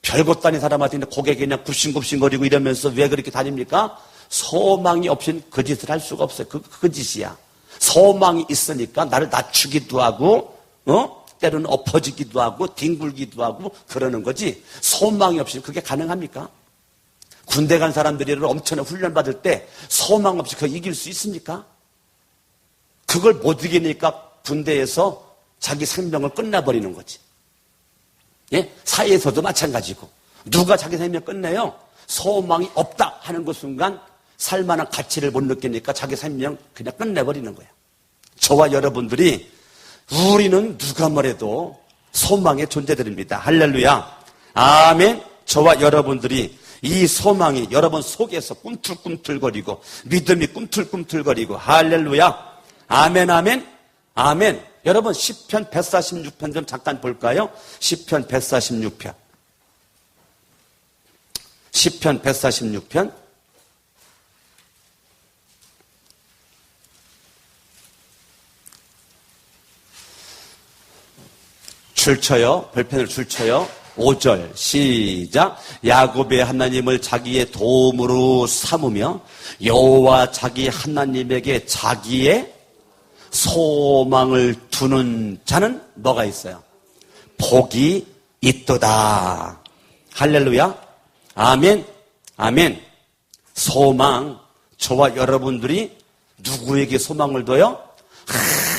별것도 아닌 사람한테 고개 그냥 굽신굽신거리고 이러면서 왜 그렇게 다닙니까? 소망이 없이는 그 짓을 할 수가 없어요. 그 짓이야. 소망이 있으니까 나를 낮추기도 하고, 때로는 엎어지기도 하고, 뒹굴기도 하고, 그러는 거지. 소망이 없이는 그게 가능합니까? 군대 간 사람들이 엄청난 훈련 받을 때 소망 없이 그거 이길 수 있습니까? 그걸 못 이기니까 군대에서 자기 생명을 끝내버리는 거지. 예? 사회에서도 마찬가지고. 누가 자기 생명 끝내요? 소망이 없다 하는 그 순간 살만한 가치를 못 느끼니까 자기 생명 그냥 끝내버리는 거야. 저와 여러분들이 우리는 누가 뭐래도 소망의 존재들입니다. 할렐루야. 아멘. 저와 여러분들이 이 소망이 여러분 속에서 꿈틀꿈틀거리고 믿음이 꿈틀꿈틀거리고 할렐루야. 아멘 아멘 아멘. 여러분 시편 146편 좀 잠깐 볼까요? 시편 146편. 시편 146편. 줄쳐요. 별편을 줄쳐요. 5절 시작. 야곱의 하나님을 자기의 도움으로 삼으며 여호와 자기 하나님에게 자기의 소망을 두는 자는 뭐가 있어요? 복이 있도다. 할렐루야. 아멘. 아멘. 소망. 저와 여러분들이 누구에게 소망을 둬요?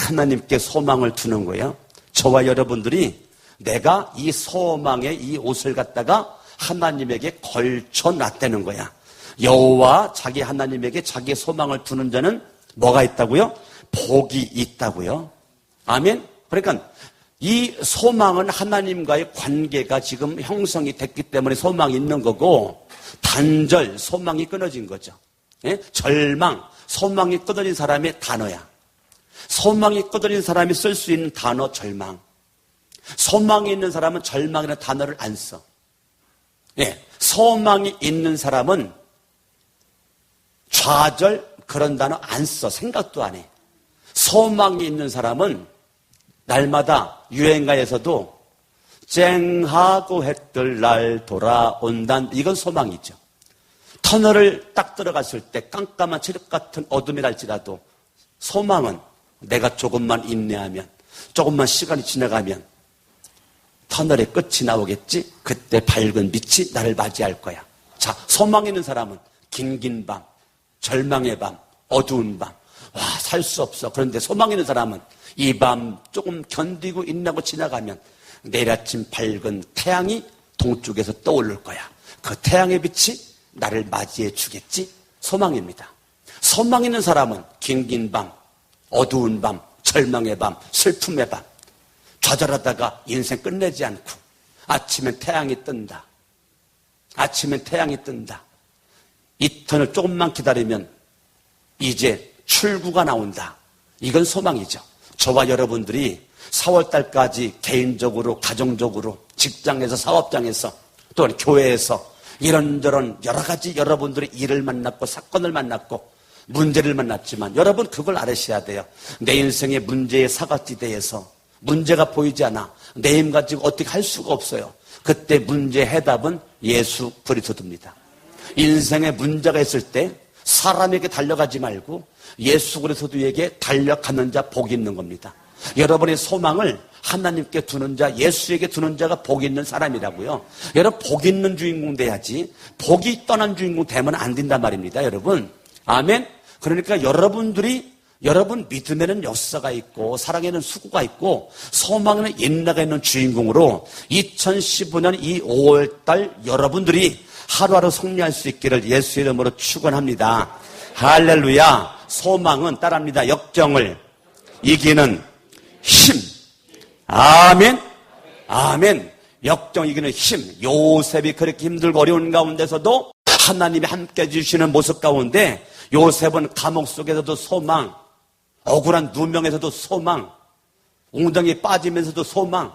하나님께 소망을 두는 거예요. 저와 여러분들이 내가 이 소망의 이 옷을 갖다가 하나님에게 걸쳐놨다는 거야. 여호와 자기 하나님에게 자기의 소망을 두는 자는 뭐가 있다고요? 복이 있다고요. 아멘. 그러니까 이 소망은 하나님과의 관계가 지금 형성이 됐기 때문에 소망이 있는 거고, 단절, 소망이 끊어진 거죠. 예? 절망, 소망이 끊어진 사람의 단어야. 소망이 끊어진 사람이 쓸 수 있는 단어 절망. 소망이 있는 사람은 절망이라는 단어를 안 써. 예, 소망이 있는 사람은 좌절 그런 단어 안 써. 생각도 안 해. 소망이 있는 사람은 날마다 유행가에서도 쨍하고 해뜰 날 돌아온단, 이건 소망이죠. 터널을 딱 들어갔을 때 깜깜한 칠흑 같은 어둠이 날지라도 소망은 내가 조금만 인내하면, 조금만 시간이 지나가면 터널의 끝이 나오겠지. 그때 밝은 빛이 나를 맞이할 거야. 자, 소망 있는 사람은 긴긴 밤, 절망의 밤, 어두운 밤, 와, 살 수 없어. 그런데 소망 있는 사람은 이 밤 조금 견디고 인내하고 지나가면 내일 아침 밝은 태양이 동쪽에서 떠오를 거야. 그 태양의 빛이 나를 맞이해 주겠지. 소망입니다. 소망 있는 사람은 긴긴 밤, 어두운 밤, 절망의 밤, 슬픔의 밤, 좌절하다가 인생 끝내지 않고 아침엔 태양이 뜬다. 아침엔 태양이 뜬다. 이 턴을 조금만 기다리면 이제 출구가 나온다. 이건 소망이죠. 저와 여러분들이 4월달까지 개인적으로, 가정적으로, 직장에서, 사업장에서, 또는 교회에서 이런저런 여러 가지 여러분들의 일을 만났고 사건을 만났고 문제를 만났지만 여러분 그걸 알으셔야 돼요. 내 인생의 문제의 사각지대에서 문제가 보이지 않아 내 힘 가지고 어떻게 할 수가 없어요. 그때 문제의 해답은 예수 그리스도입니다. 인생에 문제가 있을 때 사람에게 달려가지 말고 예수 그리스도에게 달려가는 자 복이 있는 겁니다. 여러분의 소망을 하나님께 두는 자, 예수에게 두는 자가 복이 있는 사람이라고요. 여러분 복 있는 주인공 돼야지 복이 떠난 주인공 되면 안 된단 말입니다. 여러분 아멘. 그러니까 여러분들이 여러분 믿음에는 역사가 있고 사랑에는 수고가 있고 소망에는 인내가 있는 주인공으로 2015년 이 5월달 여러분들이 하루하루 승리할 수 있기를 예수의 이름으로 축원합니다. 할렐루야. 소망은 따라합니다. 역경을 이기는 힘. 아멘. 아멘. 역경 이기는 힘. 요셉이 그렇게 힘들고 어려운 가운데서도 하나님이 함께 해주시는 모습 가운데 요셉은 감옥 속에서도 소망, 억울한 누명에서도 소망, 웅덩이에 빠지면서도 소망,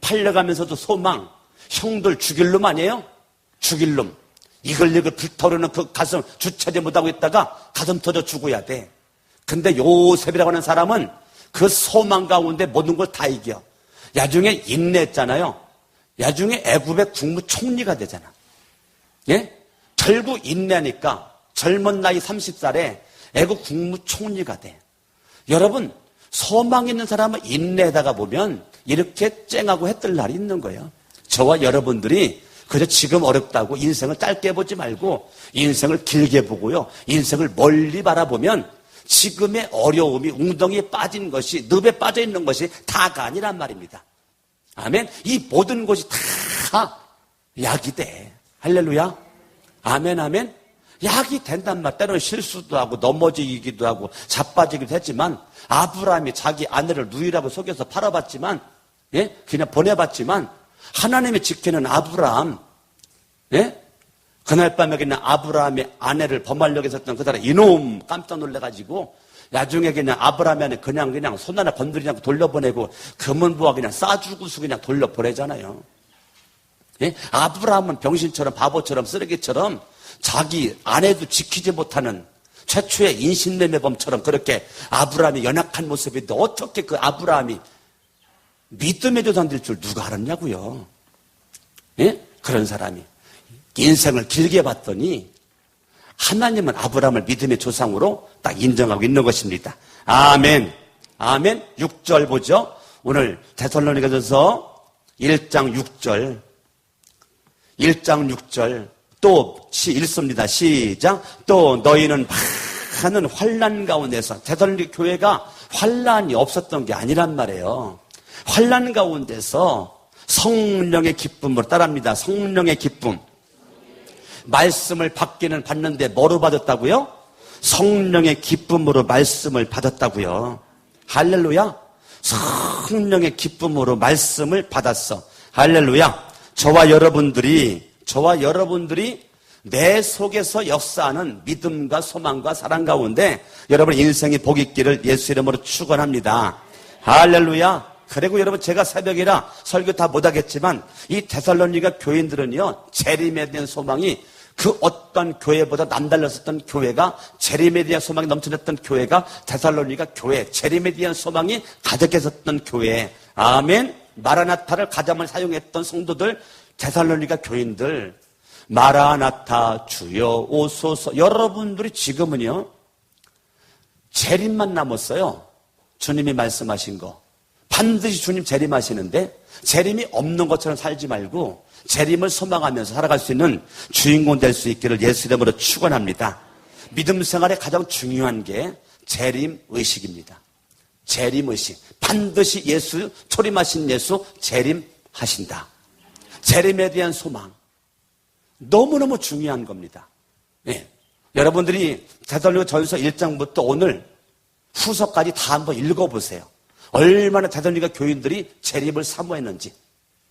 팔려가면서도 소망, 형들 죽일 놈 아니에요? 죽일 놈. 이글이글 불타오르는 그 가슴 주체지 못하고 있다가 가슴 터져 죽어야 돼. 근데 요셉이라고 하는 사람은 그 소망 가운데 모든 걸 다 이겨. 나중에 인내했잖아요. 나중에 애굽의 국무총리가 되잖아. 예? 결국 인내하니까 젊은 나이 30살에 애국 국무총리가 돼. 여러분 소망 있는 사람은 인내하다가 보면 이렇게 쨍하고 해뜰 날이 있는 거예요. 저와 여러분들이 그저 지금 어렵다고 인생을 짧게 보지 말고 인생을 길게 보고요. 인생을 멀리 바라보면 지금의 어려움이 웅덩이에 빠진 것이 늪에 빠져 있는 것이 다가 아니란 말입니다. 아멘. 이 모든 것이 다 약이 돼. 할렐루야. 아멘 아멘. 약이 된단 말. 때로는 실수도 하고 넘어지기도 하고 자빠지기도 했지만 아브라함이 자기 아내를 누이라고 속여서 팔아봤지만 예? 그냥 보내봤지만 하나님이 지키는 아브라함 예? 그날 밤에 그냥 아브라함의 아내를 범하려고 했었던 그 사람 이놈 깜짝 놀래가지고 나중에 그냥 아브라함의 아내 그냥 손 하나 건드리지 않고 돌려보내고 금은보화 그냥 싸주고서 그냥 돌려보내잖아요. 예? 아브라함은 병신처럼 바보처럼 쓰레기처럼 자기 아내도 지키지 못하는 최초의 인신매매범처럼 그렇게 아브라함이 연약한 모습인데 어떻게 그 아브라함이 믿음의 조상 될 줄 누가 알았냐고요. 예? 그런 사람이 인생을 길게 봤더니 하나님은 아브라함을 믿음의 조상으로 딱 인정하고 있는 것입니다. 아멘. 아멘. 6절 보죠. 오늘 데살로니가전서 1장 6절. 1장 6절. 또 읽습니다. 시작. 또 너희는 많은 환난 가운데서 데살로니가 교회가 환난이 없었던 게 아니란 말이에요. 환난 가운데서 성령의 기쁨으로 따라합니다. 성령의 기쁨. 말씀을 받는데 뭐로 받았다고요? 성령의 기쁨으로 말씀을 받았다고요. 할렐루야. 성령의 기쁨으로 말씀을 받았어. 할렐루야. 저와 여러분들이 내 속에서 역사하는 믿음과 소망과 사랑 가운데 여러분 인생이 복 있기를 예수 이름으로 축원합니다. 할렐루야. 그리고 여러분 제가 새벽이라 설교 다 못하겠지만 이 데살로니가 교인들은요 재림에 대한 소망이 그 어떤 교회보다 남달랐었던 교회가 재림에 대한 소망이 넘쳐났던 교회가 데살로니가 교회 재림에 대한 소망이 가득했었던 교회. 아멘. 마라나타를 가장을 사용했던 성도들 데살로니가 교인들 마라나타 주여 오소서. 여러분들이 지금은요 재림만 남았어요. 주님이 말씀하신 거 반드시 주님 재림하시는데 재림이 없는 것처럼 살지 말고 재림을 소망하면서 살아갈 수 있는 주인공 될 수 있기를 예수 이름으로 축원합니다. 믿음 생활에 가장 중요한 게 재림 의식입니다. 재림 의식. 반드시 예수 초림하신 예수 재림하신다. 재림에 대한 소망. 너무너무 중요한 겁니다. 네. 여러분들이 데살로니가전서 1장부터 오늘 후서까지 다 한번 읽어보세요. 얼마나 데살로니가 교인들이 재림을 사모했는지.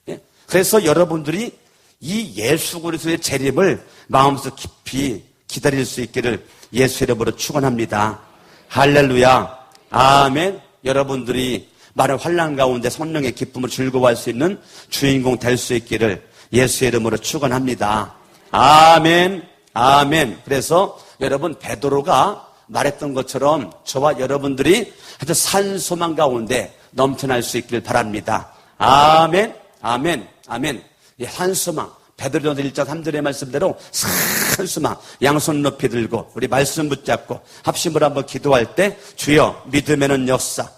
예? 그래서 여러분들이 이 예수 그리스도의 재림을 마음속 깊이 기다릴 수 있기를 예수 이름으로 축원합니다. 할렐루야. 아멘. 여러분들이 많은 환난 가운데 성령의 기쁨을 즐거워할 수 있는 주인공 될 수 있기를 예수의 이름으로 축원합니다. 아멘, 아멘. 그래서 여러분 베드로가 말했던 것처럼 저와 여러분들이 아주 산 소망 가운데 넘쳐날 수 있길 바랍니다. 아멘, 아멘, 아멘. 산 소망. 베드로전서 1장 3절의 말씀대로 산 소망. 양손 높이 들고 우리 말씀 붙잡고 합심으로 한번 기도할 때 주여 믿음에는 역사,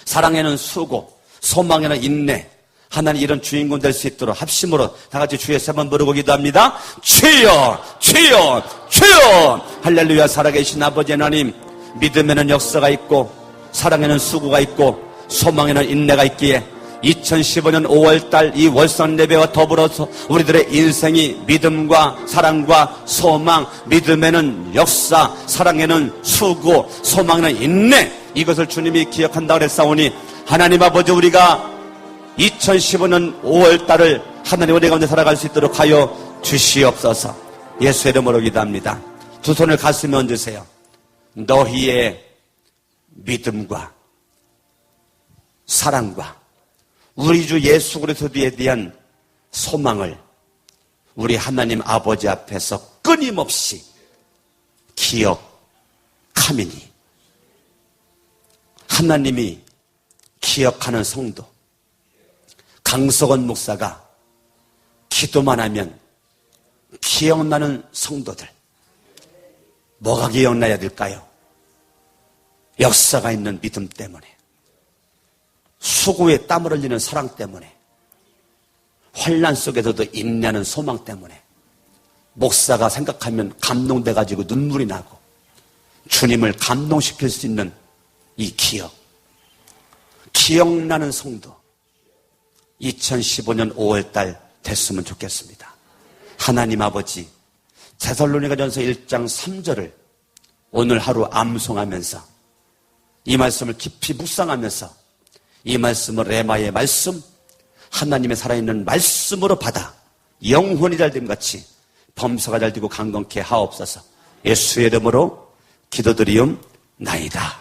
사랑에는 수고, 소망에는 인내. 하나님 이런 주인공 될 수 있도록 합심으로 다 같이 주의 세 번 부르고 기도합니다. 주여, 주여, 주여. 할렐루야. 살아계신 아버지 하나님, 믿음에는 역사가 있고 사랑에는 수고가 있고 소망에는 인내가 있기에 2015년 5월달 이 월성 예배와 더불어서 우리들의 인생이 믿음과 사랑과 소망, 믿음에는 역사, 사랑에는 수고, 소망에는 인내, 이것을 주님이 기억한다고 그랬사오니 하나님 아버지 우리가 2015년 5월달을 하나님 은혜 가운데 살아갈 수 있도록 하여 주시옵소서. 예수의 이름으로 기도합니다. 두 손을 가슴에 얹으세요. 너희의 믿음과 사랑과 우리 주 예수 그리스도에 대한 소망을 우리 하나님 아버지 앞에서 끊임없이 기억하미니 하나님이 기억하는 성도 강석원 목사가 기도만 하면 기억나는 성도들 뭐가 기억나야 될까요? 역사가 있는 믿음 때문에 수고에 땀을 흘리는 사랑 때문에 환난 속에서도 인내하는 소망 때문에 목사가 생각하면 감동돼가지고 눈물이 나고 주님을 감동시킬 수 있는 이 기억나는 성도 2015년 5월달 됐으면 좋겠습니다. 하나님 아버지 데살로니가전서 1장 3절을 오늘 하루 암송하면서 이 말씀을 깊이 묵상하면서 이 말씀을 레마의 말씀 하나님의 살아있는 말씀으로 받아 영혼이 잘됨 같이 범사가 잘되고 강건케 하옵소서. 예수의 이름으로 기도드리옵나이다.